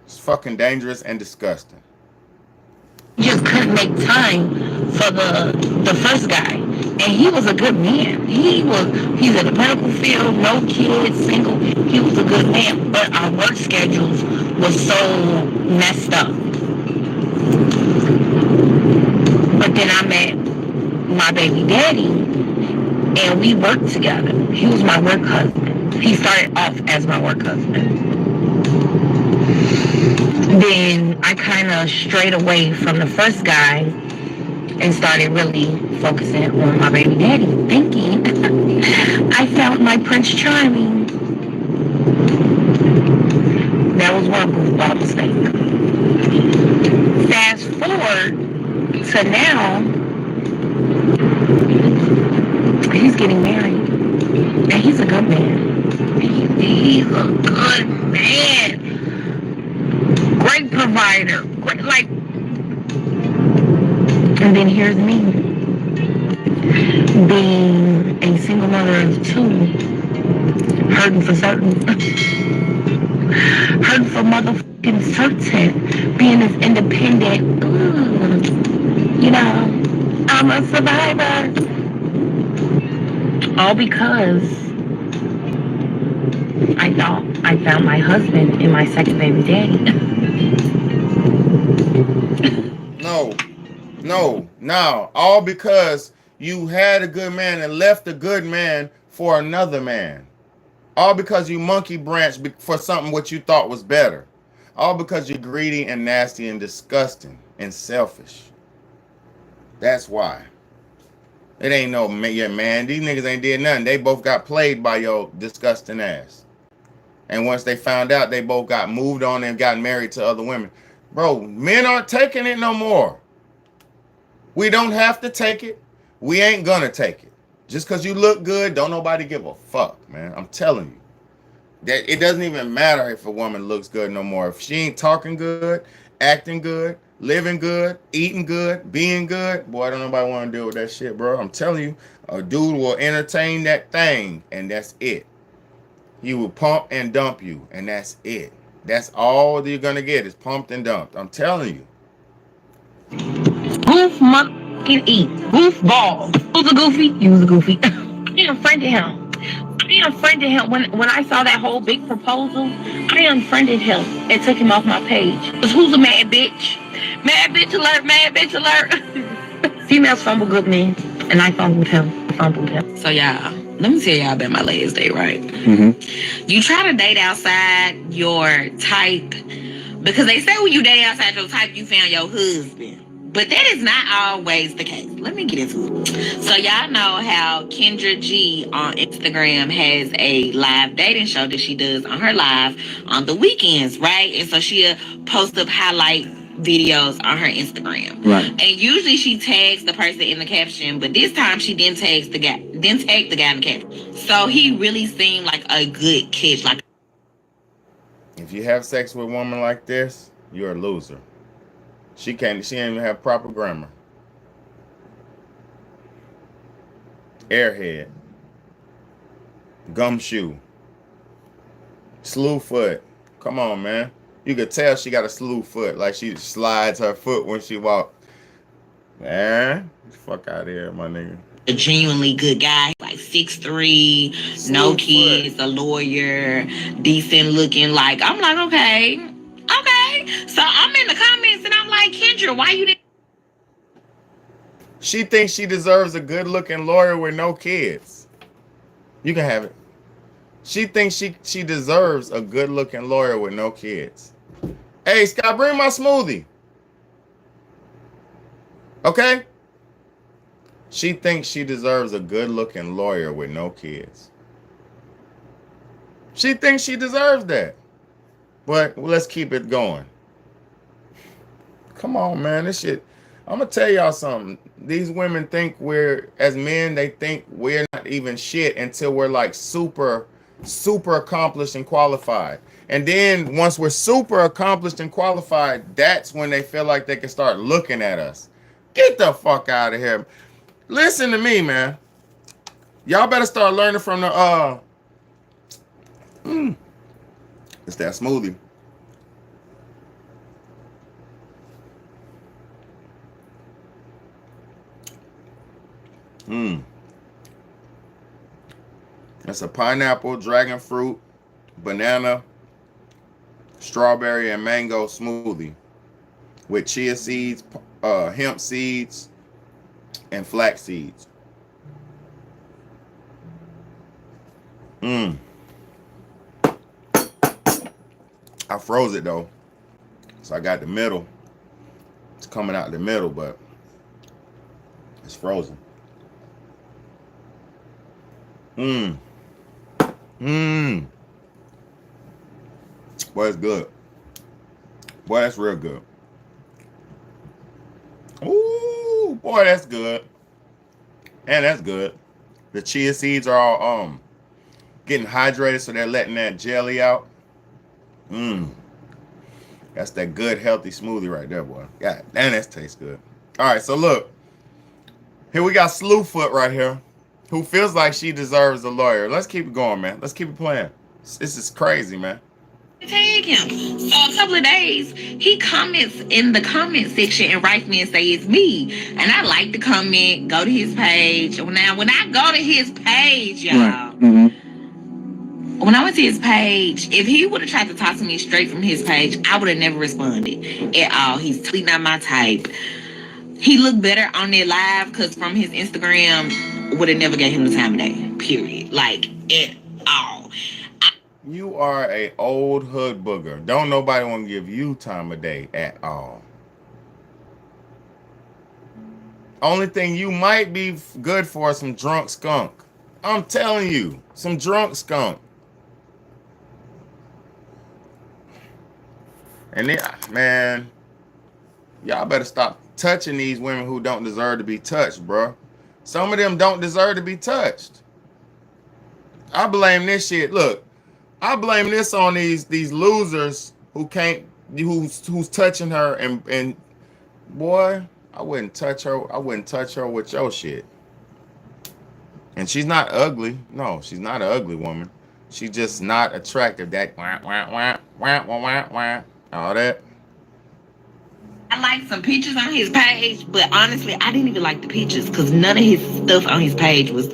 It's fucking dangerous and disgusting. just couldn't make time for the first guy. And he was a good man. He's in the medical field, no kids, single. He was a good man, but our work schedules was so messed up. But then I met my baby daddy, and we worked together. He was my work husband. He started off as my work husband. Then I kind of strayed away from the first guy and started really focusing on my baby daddy, thinking I found my Prince Charming. That was one goofball mistake. Fast forward to now, he's getting married, and he's a good man. He's a good man. Great provider. Great, like, and then here's me, being a single mother of two, hurting for certain, hurting for motherfucking certain, being this independent, you know, I'm a survivor. All because I thought I found my husband in my second baby daddy. No. All because you had a good man and left a good man for another man. All because you monkey branched for something what you thought was better. All because you're greedy and nasty and disgusting and selfish. That's why. It ain't no man. These niggas ain't did nothing. They both got played by your disgusting ass. And once they found out, they both got moved on and got married to other women. Bro, men aren't taking it no more. We don't have to take it. We ain't gonna take it. Just because you look good, don't nobody give a fuck, man. I'm telling you. That it doesn't even matter if a woman looks good no more. If she ain't talking good, acting good, living good, eating good, being good, boy, don't nobody want to deal with that shit, bro. I'm telling you, a dude will entertain that thing, and that's it. He will pump and dump you, and that's it. That's all you're gonna get is pumped and dumped. I'm telling you. Goof motherfucking eat. Goofball. Who's a goofy? You was a goofy. I unfriended him. I unfriended him when I saw that whole big proposal. I unfriended him and took him off my page. Cause who's a mad bitch? Mad bitch alert, mad bitch alert. Females fumble good men, and I fumbled him. So y'all, let me tell y'all about my last day, right? Mm-hmm. You try to date outside your type, because they say when you date outside your type, you found your husband. But that is not always the case. Let me get into it. So y'all know how Kendra G on Instagram has a live dating show that she does on her live on the weekends, right? And so she'll post up highlight videos on her Instagram. Right. And usually she tags the person in the caption, but this time she didn't tag the guy in the caption. So he really seemed like a good catch. Like, if you have sex with a woman like this, you're a loser. She didn't even have proper grammar. Airhead. Gumshoe. Slew foot. Come on, man. You could tell she got a slew foot. Like she slides her foot when she walks. Man, fuck out of here, my nigga. A genuinely good guy, like 6'3", no kids, a lawyer, decent looking. Like, I'm like, okay. So I'm in the comments and I'm like, Kendra, why you didn't? She thinks she deserves a good looking lawyer with no kids. You can have it. She thinks she deserves a good looking lawyer with no kids. Hey, Scott, bring my smoothie. Okay? She thinks she deserves a good looking lawyer with no kids. She thinks she deserves that. But let's keep it going. Come on, man. This shit. I'm going to tell y'all something. These women think as men, they think we're not even shit until we're like super accomplished and qualified. And then once we're super accomplished and qualified, that's when they feel like they can start looking at us. Get the fuck out of here. Listen to me, man. Y'all better start learning from the it's that smoothie. It's a pineapple, dragon fruit, banana, strawberry, and mango smoothie with chia seeds, hemp seeds, and flax seeds. I froze it though, so I got the middle. It's coming out the middle, but it's frozen. Boy, it's good. Boy, that's real good. Ooh, boy, that's good. And that's good. The chia seeds are all getting hydrated, so they're letting that jelly out. That's that good, healthy smoothie right there, boy. God damn, that tastes good. All right, so look. Here we got Slewfoot right here, who feels like she deserves a lawyer. Let's keep it going, man. Let's keep it playing. This is crazy, man. Tag him. So a couple of days, he comments in the comment section and writes me and say it's me. And I like the comment, go to his page. Now, when I go to his page, y'all, right. When I went to his page, if he would have tried to talk to me straight from his page, I would have never responded at all. He's tweeting not my type. He looked better on their live because from his Instagram, would have never gave him the time of day, period. Like, at all. You are a old hood booger. Don't nobody want to give you time of day at all. Only thing you might be good for is some drunk skunk. I'm telling you, some drunk skunk. And then, man, y'all better stop touching these women who don't deserve to be touched, bro. Some of them don't deserve to be touched. I blame this shit. Look, I blame this on these losers who can't, who's touching her, and boy, I wouldn't touch her. I wouldn't touch her with your shit. And she's not ugly. No, she's not an ugly woman. She's just not attractive. That wah, wah, wah, wah, wah, wah, wah, all that. I like some pictures on his page, but honestly, I didn't even like the pictures because none of his stuff on his page was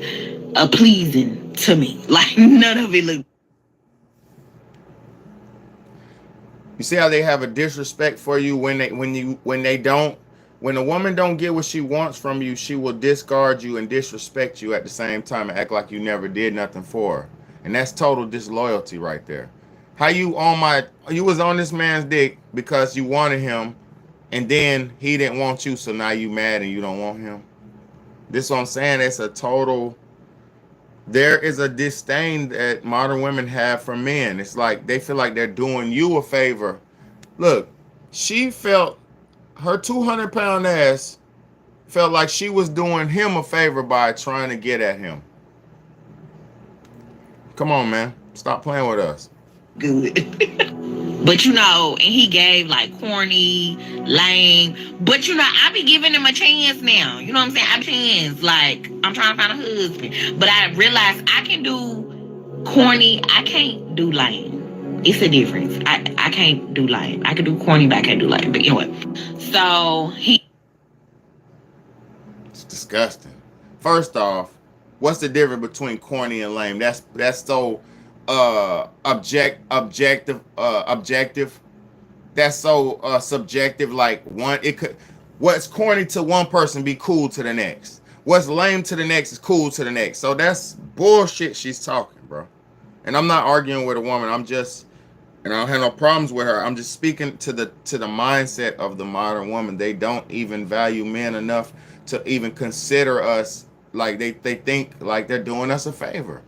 pleasing to me. Like none of it looked. You see how they have a disrespect for you when a woman don't get what she wants from you, she will discard you and disrespect you at the same time and act like you never did nothing for her. And that's total disloyalty right there. How you was on this man's dick because you wanted him, and then he didn't want you, so now you mad and you don't want him. This is what I'm saying. It's a total. There is a disdain that modern women have for men. It's like they feel like they're doing you a favor. Look, she felt, her 200-pound ass felt like she was doing him a favor by trying to get at him. Come on, man. Stop playing with us. Good. But you know, and he gave like corny, lame. But you know, I be giving him a chance now. You know what I'm saying? I chance. Like, I'm trying to find a husband. But I realized I can do corny. I can't do lame. It's a difference. I can't do lame. I can do corny, but I can't do lame. But you know what? So it's disgusting. First off, what's the difference between corny and lame? That's so objective. That's so subjective. Like what's corny to one person be cool to the next. What's lame to the next is cool to the next. So that's bullshit she's talking, bro. And I'm not arguing with a woman. And I don't have no problems with her. I'm just speaking to the mindset of the modern woman. They don't even value men enough to even consider us. Like they think like they're doing us a favor.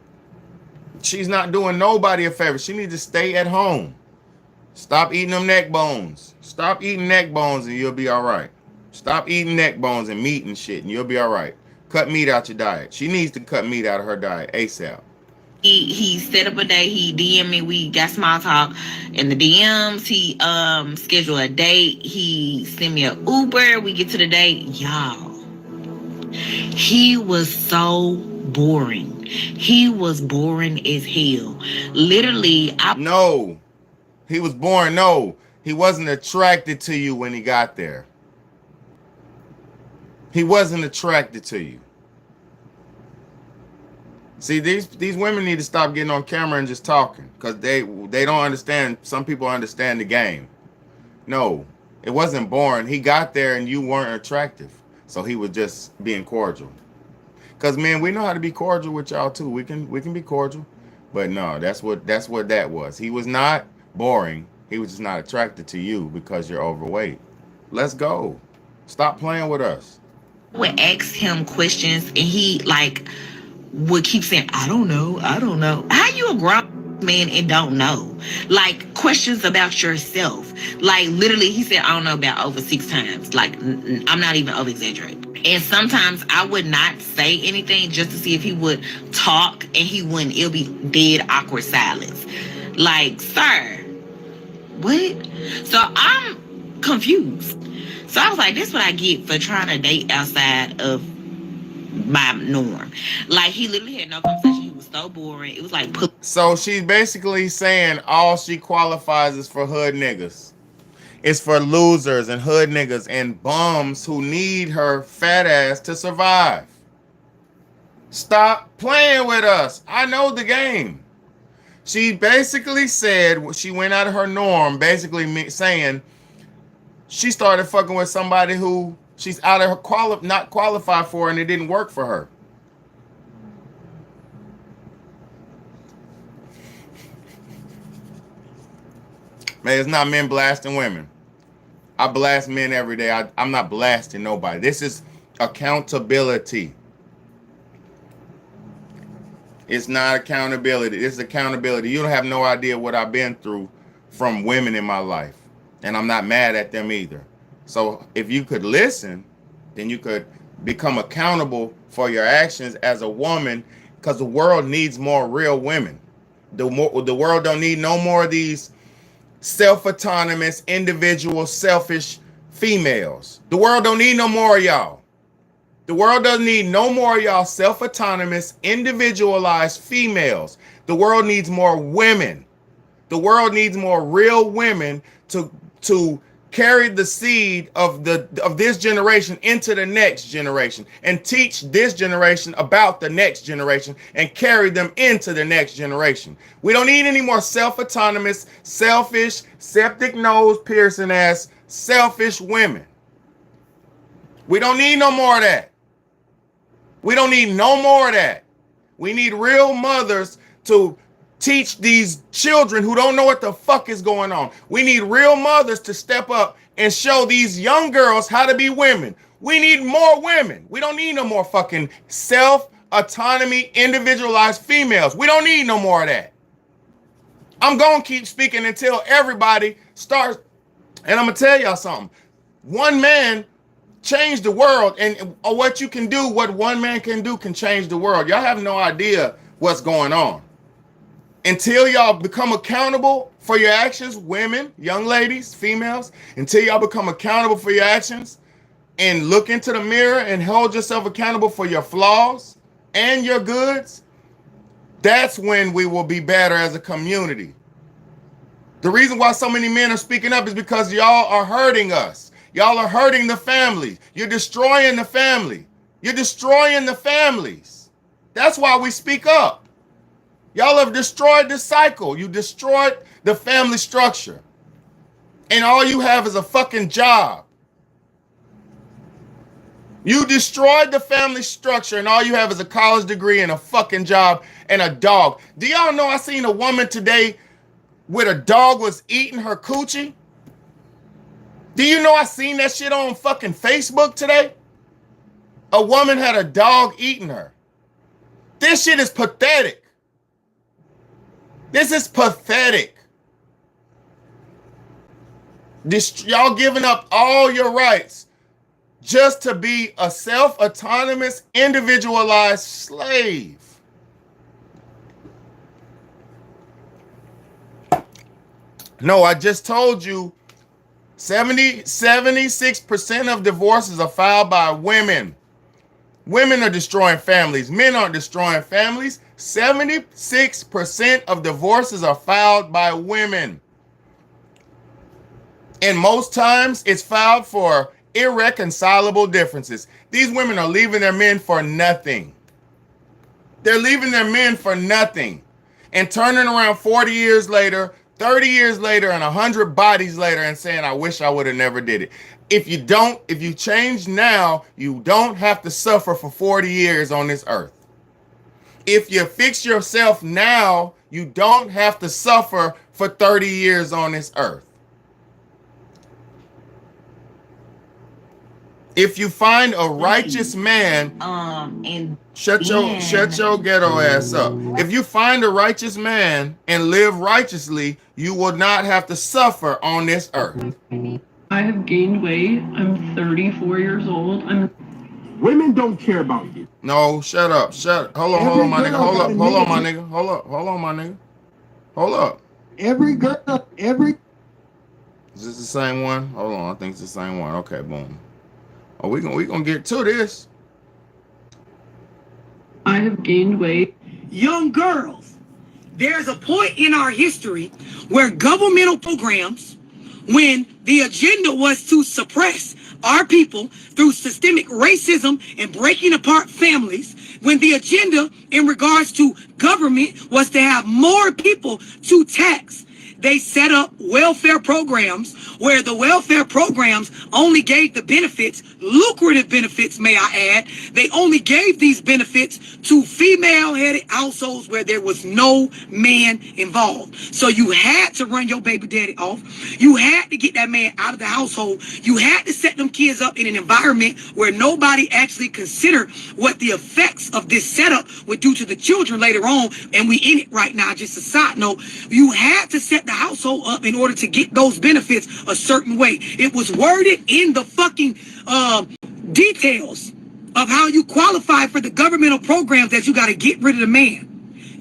She's not doing nobody a favor. She needs to stay at home. Stop eating them neck bones. Stop eating neck bones and you'll be all right. Stop eating neck bones and meat and shit and you'll be all right. Cut meat out your diet. She needs to cut meat out of her diet ASAP. He set up a day. He DM'd me. We got small talk in the DMs. He scheduled a date. He sent me an Uber. We get to the date. Y'all, he was so boring. He was boring as hell. Literally, No, he was boring. No, he wasn't attracted to you when he got there. He wasn't attracted to you. See, these women need to stop getting on camera and just talking because they don't understand. Some people understand the game. No, it wasn't boring. He got there and you weren't attractive, so he was just being cordial. Because man, we know how to be cordial with y'all too. We can be cordial, but no, that's what that was. He was not boring. He was just not attracted to you because you're overweight. Let's go. Stop playing with us. I would ask him questions and he like would keep saying, I don't know. How you a grown man and don't know? Like questions about yourself. Like literally he said, I don't know about over 6 times. Like I'm not even over exaggerating. And sometimes I would not say anything just to see if he would talk and he wouldn't. It'll be dead awkward silence. Like, sir, what? So I'm confused. So I was like, this is what I get for trying to date outside of my norm. Like he literally had no conversation. He was so boring. It was like so she's basically saying all she qualifies is for hood niggas. It's for losers and hood niggas and bums who need her fat ass to survive. Stop playing with us. I know the game. She basically said, she went out of her norm, basically saying she started fucking with somebody who she's out of her not qualified for, and it didn't work for her. Man, it's not men blasting women. I blast men every day. I'm not blasting nobody. This is accountability. It's not accountability. It's accountability. You don't have no idea what I've been through from women in my life. And I'm not mad at them either. So if you could listen, then you could become accountable for your actions as a woman, because the world needs more real women. The world don't need no more of these self-autonomous, individual, selfish females. The world don't need no more of y'all. The world doesn't need no more of y'all self-autonomous, individualized females. The world needs more women. The world needs more real women to carry the seed of this generation into the next generation and teach this generation about the next generation and carry them into the next generation. We don't need any more self-autonomous, selfish, septic nose piercing ass, selfish women. We don't need no more of that. We don't need no more of that. We need real mothers to teach these children who don't know what the fuck is going on. We need real mothers to step up and show these young girls how to be women. We need more women. We don't need no more fucking self-autonomy, individualized females. We don't need no more of that. I'm going to keep speaking until everybody starts. And I'm going to tell y'all something. One man changed the world, and what you can do, what one man can do can change the world. Y'all have no idea what's going on. Until y'all become accountable for your actions, women, young ladies, females, until y'all become accountable for your actions and look into the mirror and hold yourself accountable for your flaws and your goods, that's when we will be better as a community. The reason why so many men are speaking up is because y'all are hurting us. Y'all are hurting the family. You're destroying the family. You're destroying the families. That's why we speak up. Y'all have destroyed the cycle. You destroyed the family structure. And all you have is a fucking job. You destroyed the family structure and all you have is a college degree and a fucking job and a dog. Do y'all know I seen a woman today with a dog was eating her coochie? Do you know I seen that shit on fucking Facebook today? A woman had a dog eating her. This shit is pathetic. This is pathetic. Y'all giving up all your rights just to be a self-autonomous, individualized slave. No, I just told you 76% of divorces are filed by women. Women are destroying families. Men aren't destroying families. 76% of divorces are filed by women. And most times it's filed for irreconcilable differences. These women are leaving their men for nothing. They're leaving their men for nothing and turning around 40 years later, 30 years later, and 100 bodies later and saying, I wish I would have never did it. If you change now, you don't have to suffer for 40 years on this earth. If you fix yourself now, you don't have to suffer for 30 years on this earth. If you find a righteous man, shut your ghetto ass up. If you find a righteous man and live righteously, you will not have to suffer on this earth. I have gained weight. I'm 34 years old. Women don't care about you. No, shut up. Hold on, my nigga. Hold on, my nigga. Hold up. Every girl, Is this the same one? Hold on, I think it's the same one. Okay, boom. Oh, we gonna get to this. I have gained weight. Young girls, there's a point in our history where governmental programs, when the agenda was to suppress our people through systemic racism and breaking apart families, when the agenda in regards to government was to have more people to tax, they set up welfare programs where the welfare programs only gave the benefits, lucrative benefits, may I add. They only gave these benefits to female-headed households where there was no man involved. So you had to run your baby daddy off. You had to get that man out of the household. You had to set them kids up in an environment where nobody actually considered what the effects of this setup would do to the children later on. And we in it right now, just a side note. You had to set the household up in order to get those benefits a certain way. It was worded in the fucking details of how you qualify for the governmental programs that you got to get rid of the man.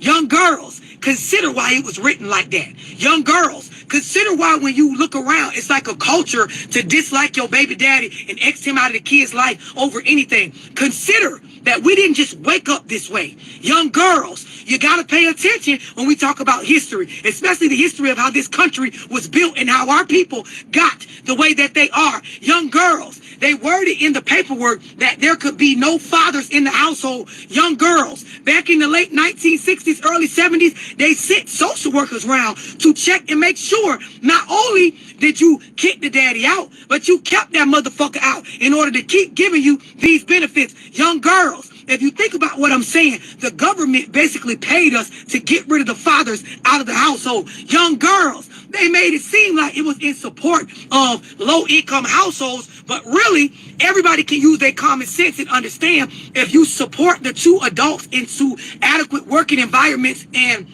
Young girls, consider why it was written like that. Young girls, consider why when you look around, it's like a culture to dislike your baby daddy and X him out of the kid's life over anything. Consider that we didn't just wake up this way. Young girls, you got to pay attention when we talk about history, especially the history of how this country was built and how our people got the way that they are. Young girls, they worded in the paperwork that there could be no fathers in the household. Young girls, back in the late 1960s, early 70s, they sent social workers around to check and make sure not only did you kick the daddy out, but you kept that motherfucker out in order to keep giving you these benefits. Young girls, if you think about what I'm saying, the government basically paid us to get rid of the fathers out of the household. Young girls, they made it seem like it was in support of low-income households, but really, everybody can use their common sense and understand if you support the two adults into adequate working environments and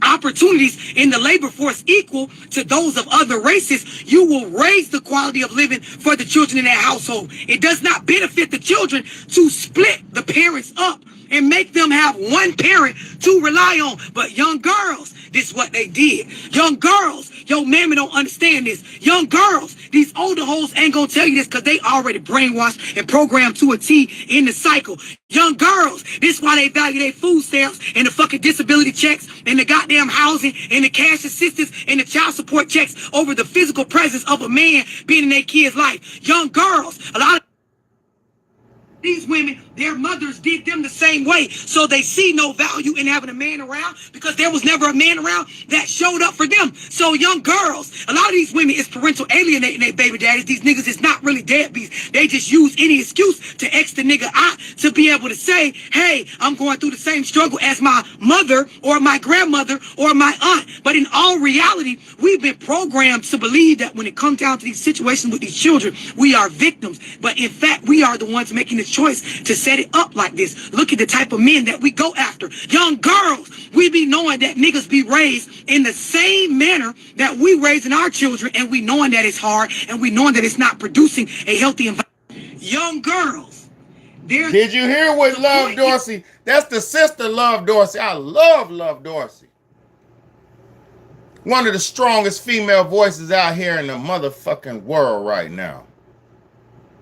opportunities in the labor force equal to those of other races, you will raise the quality of living for the children in that household. It does not benefit the children to split the parents up and make them have one parent to rely on. But young girls, this is what they did. Young girls, your mammy don't understand this. Young girls, these older hoes ain't gonna tell you this because they already brainwashed and programmed to a T in the cycle. Young girls, this is why they value their food stamps and the fucking disability checks and the goddamn housing and the cash assistance and the child support checks over the physical presence of a man being in their kid's life. Young girls, a lot of these women, their mothers did them the same way. So they see no value in having a man around because there was never a man around that showed up for them. So young girls, a lot of these women is parental alienating their baby daddies. These niggas is not really deadbeats. They just use any excuse to X the nigga out to be able to say, hey, I'm going through the same struggle as my mother or my grandmother or my aunt. But in all reality, we've been programmed to believe that when it comes down to these situations with these children, we are victims. But in fact, we are the ones making the choice to set it up like this. Look at the type of men that we go after. Young girls, we be knowing that niggas be raised in the same manner that we raising our children, and we knowing that it's hard, and we knowing that it's not producing a healthy environment. Young girls, did you hear what Love Dorsey? That's the sister Love Dorsey. I love Love Dorsey. One of the strongest female voices out here in the motherfucking world right now.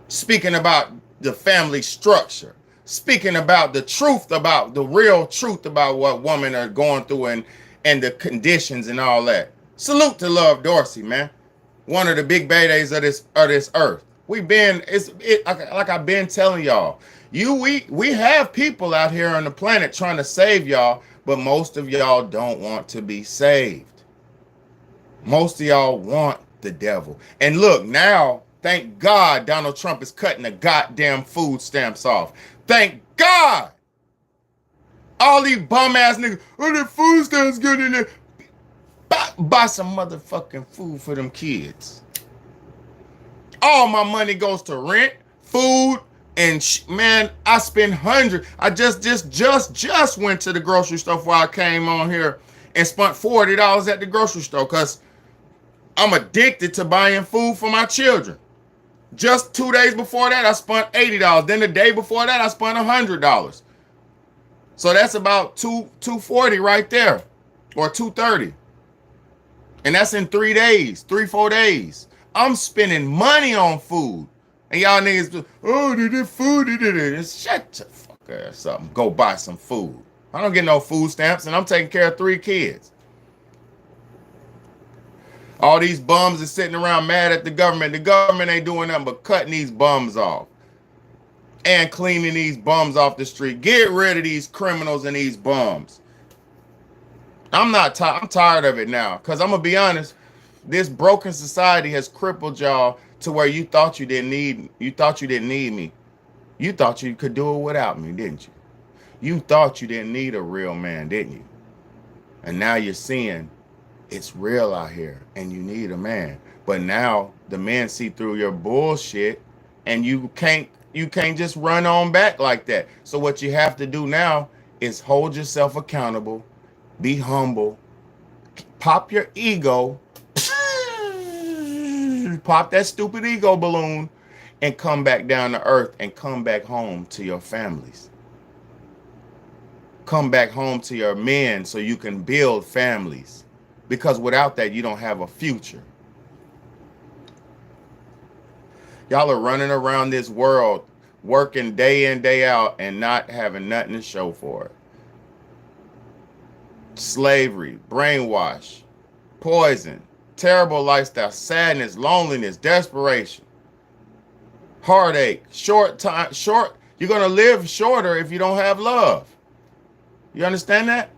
Speaking about the family structure, speaking about the truth, about the real truth about what women are going through and the conditions and all that. Salute to Love Dorsey, man. One of the big badays of this earth. Like I've been telling y'all, we have people out here on the planet trying to save y'all, but most of y'all don't want to be saved. Most of y'all want the devil. And look, now, thank God Donald Trump is cutting the goddamn food stamps off. Thank God. All these bum ass niggas, oh, the food stamps good in there. Buy some motherfucking food for them kids. All my money goes to rent, food, and man, I spend hundreds. I just went to the grocery store before I came on here and spent $40 at the grocery store because I'm addicted to buying food for my children. Just 2 days before that, I spent $80. Then the day before that, I spent $100. So that's about $240 right there, or $230. And that's in 3 days, 4 days. I'm spending money on food. And y'all niggas, oh, did it food, did it? Shut the fuck ass up. Go buy some food. I don't get no food stamps, and I'm taking care of 3 kids. All these bums are sitting around mad at the government. The government ain't doing nothing but cutting these bums off and cleaning these bums off the street. Get rid of these criminals and these bums. I'm tired of it now, because I'm going to be honest. This broken society has crippled y'all to where you thought you didn't need me. You thought you could do it without me, didn't you? You thought you didn't need a real man, didn't you? And now you're seeing it's real out here and you need a man. But now the men see through your bullshit and you can't just run on back like that. So what you have to do now is hold yourself accountable, be humble, pop your ego, pop that stupid ego balloon, and come back down to earth and come back home to your families. Come back home to your men so you can build families. Because without that, you don't have a future. Y'all are running around this world working day in, day out and not having nothing to show for it. Slavery, brainwash, poison, terrible lifestyle, sadness, loneliness, desperation, heartache, short. You're going to live shorter if you don't have love. You understand that?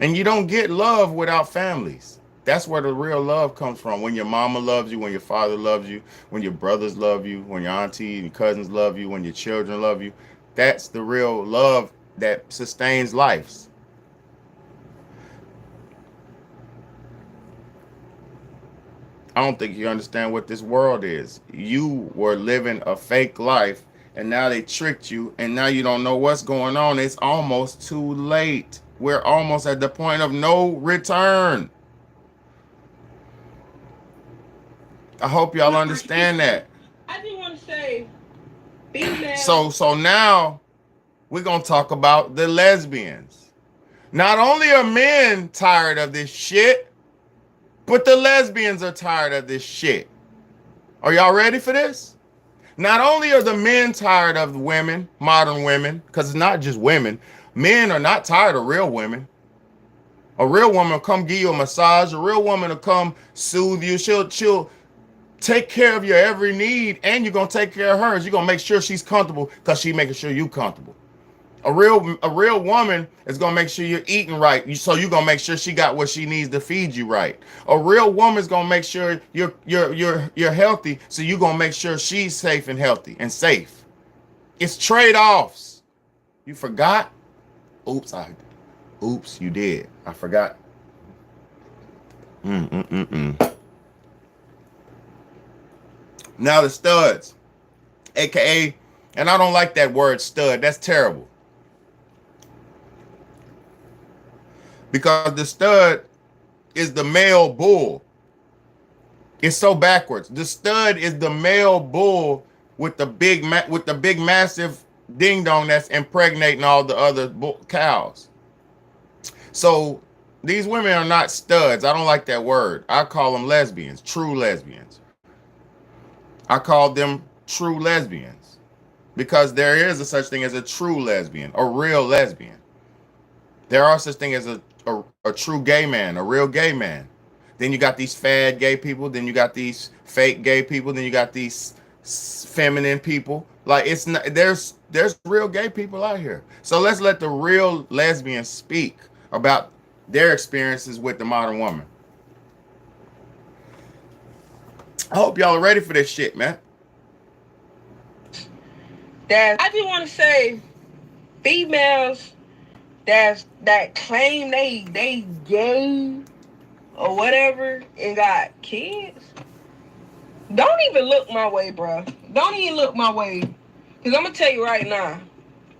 And you don't get love without families. That's where the real love comes from. When your mama loves you, when your father loves you, when your brothers love you, when your auntie and cousins love you, when your children love you. That's the real love that sustains lives. I don't think you understand what this world is. You were living a fake life, and now they tricked you, and now you don't know what's going on. It's almost too late. We're almost at the point of no return. I hope y'all understand that. I just want to say, female. So now we're going to talk about the lesbians. Not only are men tired of this shit, but the lesbians are tired of this shit. Are y'all ready for this? Not only are the men tired of women, modern women, because it's not just women. Men are not tired of real women. A real woman will come give you a massage. A real woman will come soothe you. She'll take care of your every need, and you're going to take care of hers. You're going to make sure she's comfortable because she's making sure you're comfortable. A real woman is going to make sure you're eating right. So you're going to make sure she got what she needs to feed you right. A real woman is going to make sure you're healthy. So you're going to make sure she's safe and healthy and safe. It's trade-offs. You forgot? Oops, you did. I forgot. Now the studs, AKA, and I don't like that word stud. That's terrible. Because the stud is the male bull. It's so backwards. The stud is the male bull with the big massive ding dong that's impregnating all the other cows. So these women are not studs. I don't like that word. I call them lesbians, true lesbians. I call them true lesbians because there is a such thing as a true lesbian, a real lesbian. There are such thing as a true gay man, a real gay man. Then you got these fad gay people. Then you got these fake gay people. Then you got these feminine people. Like it's not, there's real gay people out here. So let's let the real lesbians speak about their experiences with the modern woman. I hope y'all are ready for this shit, man. I just want to say, females that claim they gay or whatever and got kids, don't even look my way, bro. Don't even look my way. Because I'm going to tell you right now,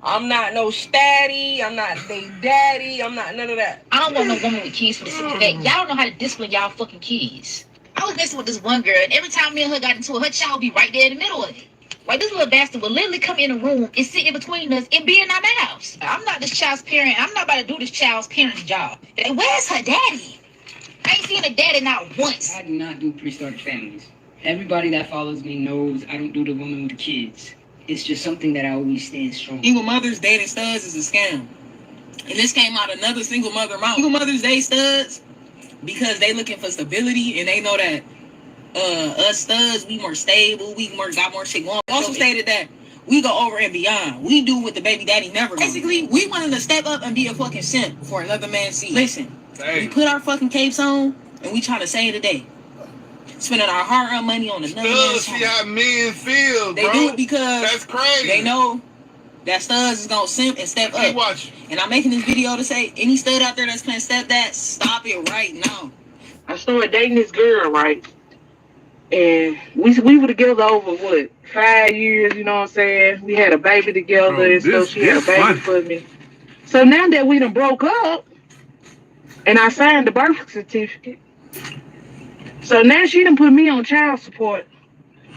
I'm not no statty. I'm not they daddy. I'm not none of that. I don't want no woman with kids for the simple fact y'all don't know how to discipline y'all fucking kids. I was messing with this one girl, and every time me and her got into it, her child would be right there in the middle of it. Like, this little bastard would literally come in the room and sit in between us and be in our mouths. I'm not this child's parent. I'm not about to do this child's parent's job. Like, where's her daddy? I ain't seen a daddy not once. I do not do pre-started families. Everybody that follows me knows I don't do the woman with the kids. It's just something that I always stand strong. Single mothers dating studs is a scam. And this came out another single mother mouth. Single mothers date studs because they looking for stability and they know that us studs, we more stable, got more shit going. Also stated that we go over and beyond. We do what the baby daddy never does. Basically, we wanted to step up and be a fucking simp for another man's seat. Listen, we put our fucking capes on and we trying to save the day. Spending our hard-earned money on another man's see how men feel, They bro. do it because that's crazy. They know that studs is gonna simp and step up. Watch. And I'm making this video to say, any stud out there that's playing stepdad, stop it right now. I started dating this girl, right? And we were together over, 5 years, you know what I'm saying? We had a baby together, and so she had a baby for me. So now that we done broke up, and I signed the birth certificate, so now she done put me on child support.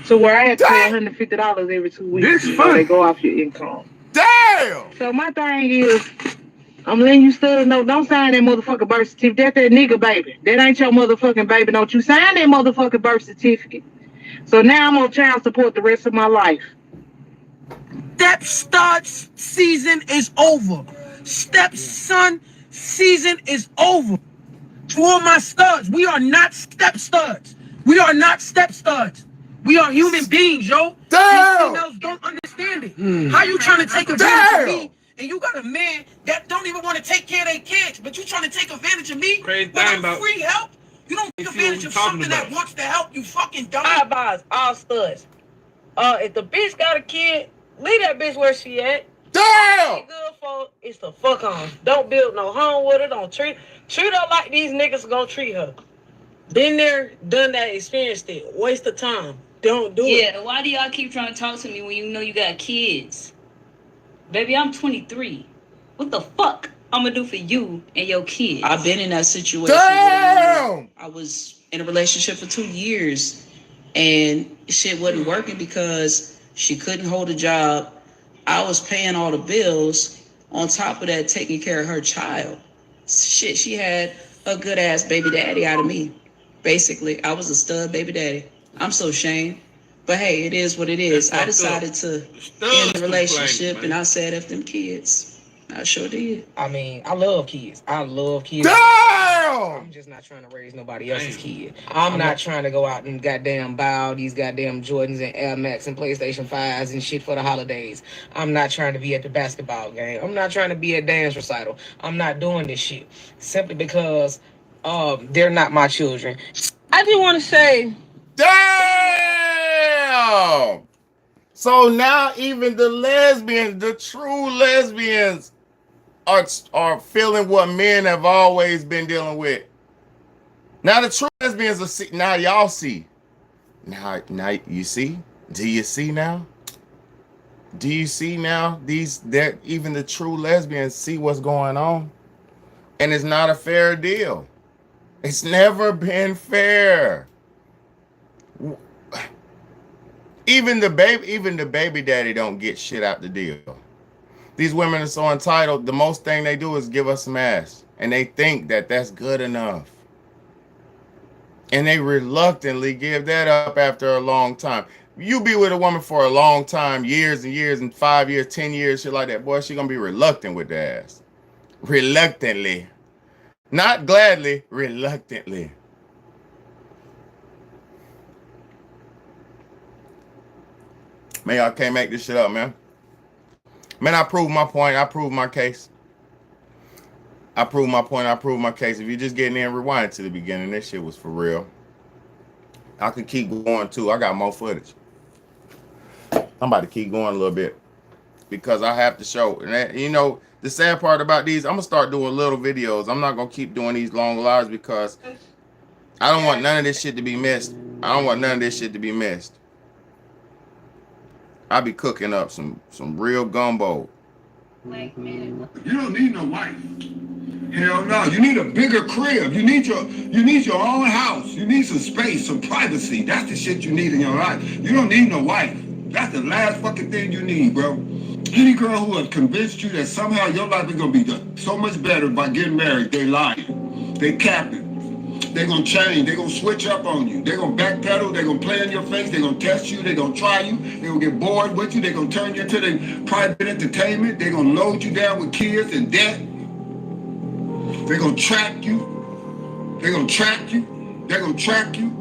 So where I had to pay $150 every 2 weeks. This They go off your income. Damn! So my thing is, I'm letting you still know, don't sign that motherfucking birth certificate. That's that nigga baby. That ain't your motherfucking baby. Don't you sign that motherfucking birth certificate. So now I'm on child support the rest of my life. Stepstuds season is over. Stepson season is over. To all my studs, we are not stepstuds. We are not stepstuds. We are human beings, yo. Damn! These females don't understand it. How you trying to take advantage of me? And you got a man that don't even want to take care of their kids, but you trying to take advantage of me without free help? You don't take advantage of something that wants to help you, fucking dummy. I advise all studs. If the bitch got a kid, leave that bitch where she at. Damn! Good for is to fuck on. Don't build no home with her. Don't treat her like these niggas gonna treat her. Been there, done that, experienced it. Waste of time. Don't do it. Yeah, why do y'all keep trying to talk to me when you know you got kids? Baby, I'm 23. What the fuck I'm gonna do for you and your kids? I've been in that situation. Damn! I was in a relationship for 2 years and shit wasn't working because she couldn't hold a job. I was paying all the bills. On top of that, taking care of her child. Shit, she had a good ass baby daddy out of me. Basically, I was a stud baby daddy. I'm so ashamed. But hey, it is what it is. I decided to end the relationship and I said F them kids. I sure did. I mean, I love kids. I love kids. Damn! I'm just not trying to raise nobody else's kid. I'm not trying to go out and goddamn buy all these goddamn Jordans and Air Max and PlayStation 5s and shit for the holidays. I'm not trying to be at the basketball game. I'm not trying to be at dance recital. I'm not doing this shit simply because they're not my children. I just want to say, damn! So now even the lesbians, the true lesbians, are feeling what men have always been dealing with. Now the true lesbians are see. Now y'all see. Now you see. Do you see now? Do you see now? That even the true lesbians see what's going on, and it's not a fair deal. It's never been fair. Even the baby daddy don't get shit out the deal. These women are so entitled. The most thing they do is give us some ass, and they think that that's good enough. And they reluctantly give that up after a long time. You be with a woman for a long time, years and years, and 5 years, 10 years, shit like that. Boy, she gonna be reluctant with the ass. Reluctantly. Not gladly, reluctantly. Man, I can't make this shit up, man. Man, I proved my point. I proved my case. I proved my point. I proved my case. If you're just getting in, rewind to the beginning. This shit was for real. I could keep going too. I got more footage. I'm about to keep going a little bit because I have to show. And that, you know, the sad part about these, I'm gonna start doing little videos. I'm not gonna keep doing these long lives because I don't want none of this shit to be missed. I don't want none of this shit to be missed. I be cooking up some real gumbo. You don't need no wife. Hell no. You need a bigger crib. You need your own house. You need some space, some privacy. That's the shit you need in your life. You don't need no wife. That's the last fucking thing you need, bro. Any girl who has convinced you that somehow your life is gonna be so much better by getting married, they lying. They capping. They're gonna change. They're gonna switch up on you. They're gonna backpedal. They're gonna play in your face. They're gonna test you. They're gonna try you. They're gonna get bored with you. They're gonna turn you into their private entertainment. They're gonna load you down with kids and debt. They're gonna track you. They're gonna track you. They're gonna track you.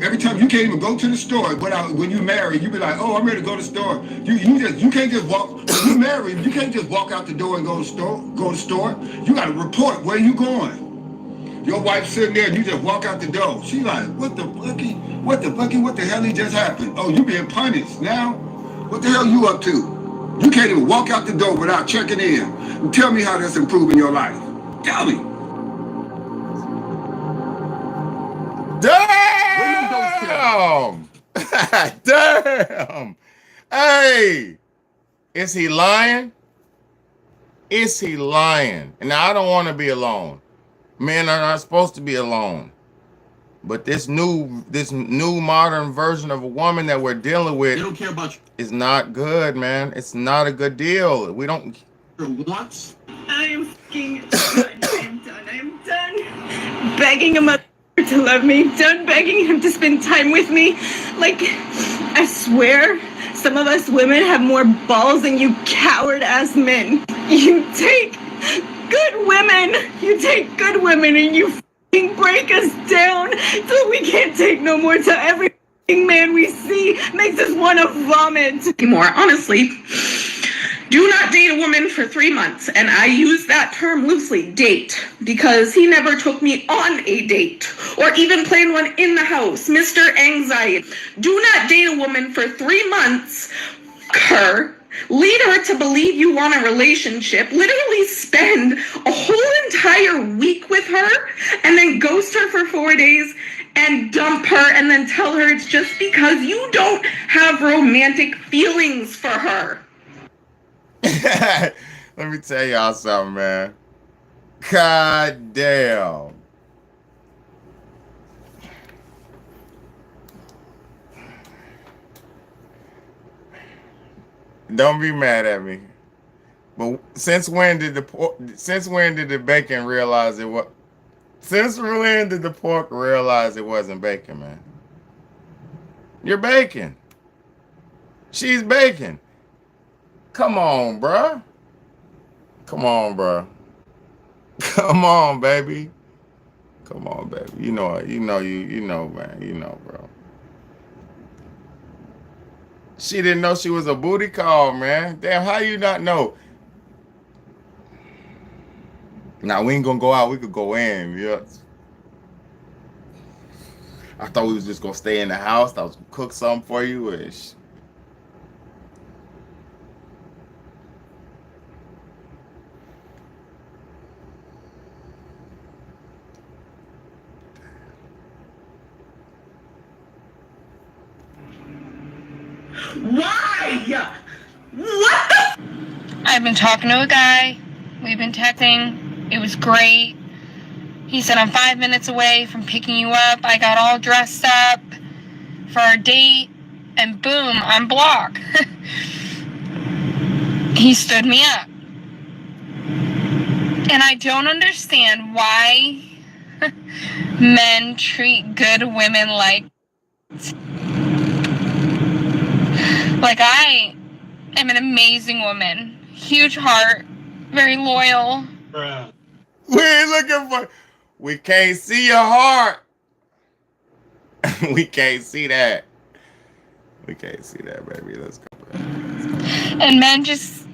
Every time you can't even go to the store without, when you marry, you be like, oh, I'm ready to go to the store. You can't just walk. When you married, you can't just walk out the door and go to the store. You gotta report where you going. Your wife sitting there and you just walk out the door. She like, what the hell just happened? Oh, you being punished now? What the hell you up to? You can't even walk out the door without checking in. And tell me how that's improving your life. Tell me. Damn! Damn! Hey! Is he lying? Is he lying? And now I don't want to be alone. Men are not supposed to be alone. But this new modern version of a woman that we're dealing with, They don't care about is not good, man. It's not a good deal. We don't. your wants. I am fucking done. I am done. I am done begging a mother to love me. Done begging him to spend time with me. Like, I swear, some of us women have more balls than you coward-ass men. You take good women. You take good women and you fucking break us down till we can't take no more. Till every fucking man we see makes us want to vomit. More honestly, do not date a woman for 3 months, and I use that term loosely, date, because he never took me on a date or even planned one in the house. Mr. Anxiety. Do not date a woman for 3 months, her, lead her to believe you want a relationship, literally spend a whole entire week with her, and then ghost her for 4 days and dump her and then tell her it's just because you don't have romantic feelings for her. Let me tell y'all something, man. God damn. Don't be mad at me. But since when did the bacon realize it was? Since when did the pork realize it wasn't bacon, man? You're bacon. She's bacon. Come on, bruh. Come on, bruh. Come on, baby. Come on, baby. You know, man. You know, bro. She didn't know she was a booty call, man. Damn, how you not know? Now, we ain't gonna go out. We could go in. Yeah. I thought we was just gonna stay in the house. I was gonna cook something for you. Why? What the? I've been talking to a guy. We've been texting. It was great. He said I'm 5 minutes away from picking you up. I got all dressed up for our date, and boom, I'm blocked. He stood me up. And I don't understand why men treat good women like I am an amazing woman. Huge heart, very loyal. We ain't looking for. We can't see your heart. We can't see that. We can't see that, baby. Let's go. And men just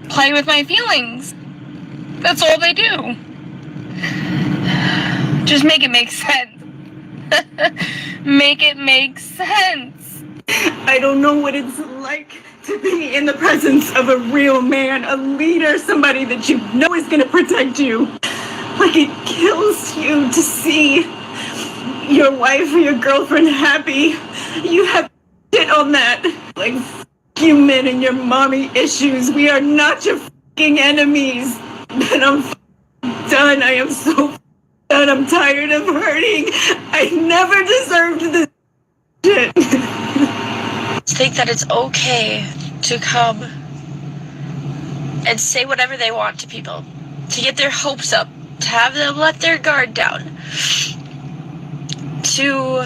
play with my feelings. That's all they do. Just make it make sense. Make it make sense. I don't know what it's like to be in the presence of a real man, a leader, somebody that you know is going to protect you. Like, it kills you to see your wife or your girlfriend happy. You have shit on that. Like, f*** you men and your mommy issues. We are not your f***ing enemies. But I'm f***ing done. I am so f***ing done. I'm tired of hurting. I never deserved this shit. Think that it's okay to come and say whatever they want to people, to get their hopes up, to have them let their guard down, to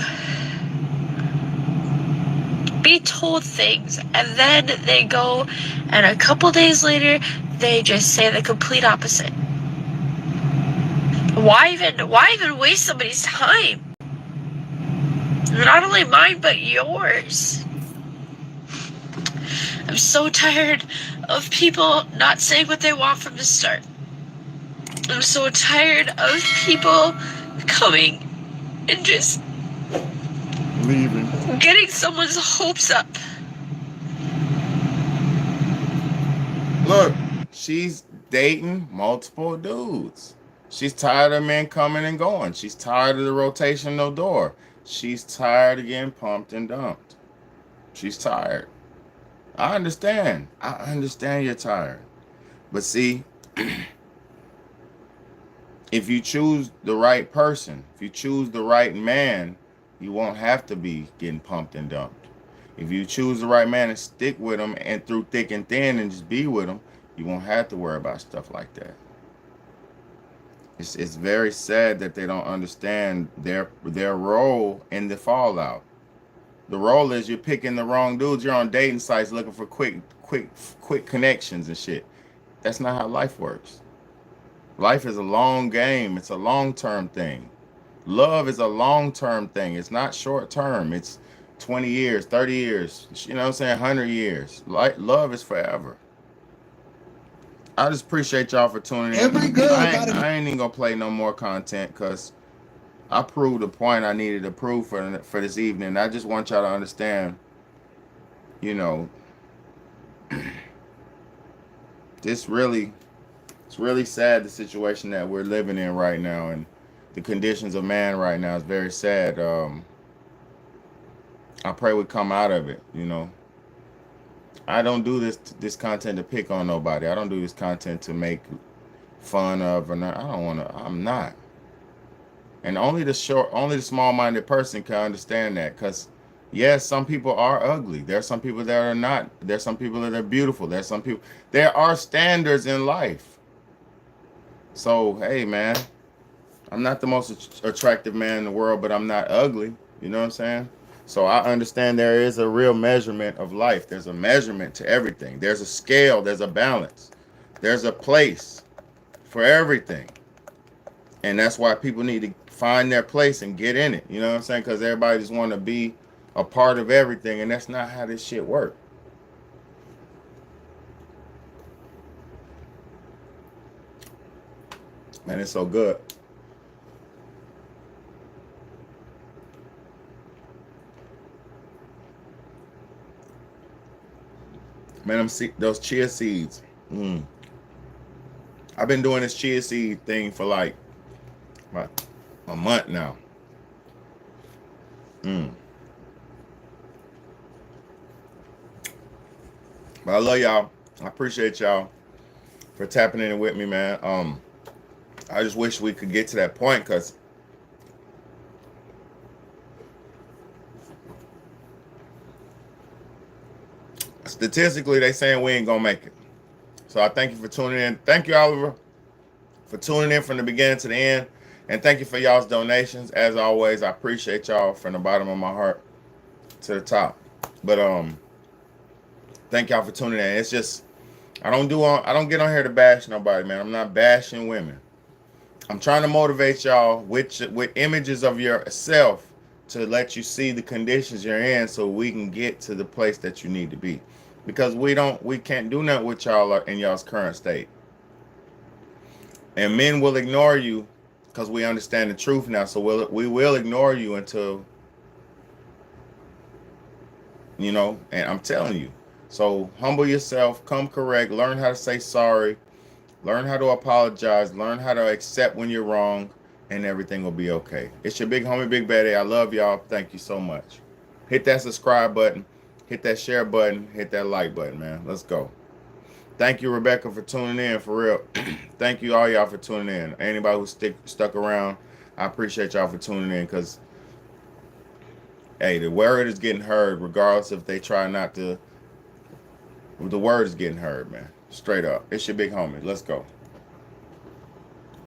be told things, and then they go and a couple days later they just say the complete opposite. Why even waste somebody's time? Not only mine, but yours. I'm so tired of people not saying what they want from the start. I'm so tired of people coming and just leaving, getting someone's hopes up. Look, she's dating multiple dudes. She's tired of men coming and going. She's tired of the rotational door. She's tired of getting pumped and dumped. She's tired. I understand. I understand you're tired. But see, If you choose the right person, if you choose the right man, you won't have to be getting pumped and dumped. If you choose the right man and stick with him and through thick and thin and just be with him, you won't have to worry about stuff like that. It's very sad that they don't understand their role in the fallout. The role is you're picking the wrong dudes. You're on dating sites looking for quick connections and shit. That's not how life works. Life is a long game. It's a long-term thing. Love is a long-term thing. It's not short-term. It's 20 years, 30 years, you know what I'm saying, 100 years. Love is forever. I just appreciate y'all for tuning in. I ain't even gonna play no more content because I proved the point I needed to prove for this evening. I just want y'all to understand, you know, it's really sad, the situation that we're living in right now, and the conditions of man right now is very sad. I pray we come out of it, you know. I don't do this content to pick on nobody. I don't do this content to make fun of or not. I don't want to. I'm not. And only the small-minded person can understand that. Because yes, some people are ugly. There are some people that are not. There's some people that are beautiful. There's some people. There are standards in life. So hey, man, I'm not the most attractive man in the world, but I'm not ugly. You know what I'm saying? So I understand there is a real measurement of life. There's a measurement to everything. There's a scale. There's a balance. There's a place for everything. And that's why people need to find their place and get in it. You know what I'm saying? Because everybody just want to be a part of everything. And that's not how this shit works. Man, it's so good. Man, those chia seeds. I've been doing this chia seed thing for like a month now. But I love y'all. I appreciate y'all for tapping in with me, man. I just wish we could get to that point, because statistically, they saying we ain't gonna make it. So I thank you for tuning in. Thank you, Oliver, for tuning in from the beginning to the end. And thank you for y'all's donations. As always, I appreciate y'all from the bottom of my heart to the top. But thank y'all for tuning in. It's just I don't get on here to bash nobody, man. I'm not bashing women. I'm trying to motivate y'all with images of yourself to let you see the conditions you're in, so we can get to the place that you need to be. Because we can't do nothing with y'all in y'all's current state. And men will ignore you because we understand the truth now. So we will ignore you until, you know, and I'm telling you. So humble yourself, come correct, learn how to say sorry, learn how to apologize, learn how to accept when you're wrong, and everything will be okay. It's your big homie, Big Betty. I love y'all. Thank you so much. Hit that subscribe button. Hit that share button. Hit that like button, man. Let's go. Thank you, Rebecca, for tuning in, for real. Thank you, all y'all, for tuning in. Anybody who stuck around, I appreciate y'all for tuning in, because, hey, the word is getting heard regardless if they try not to. The word is getting heard, man. Straight up. It's your big homie. Let's go.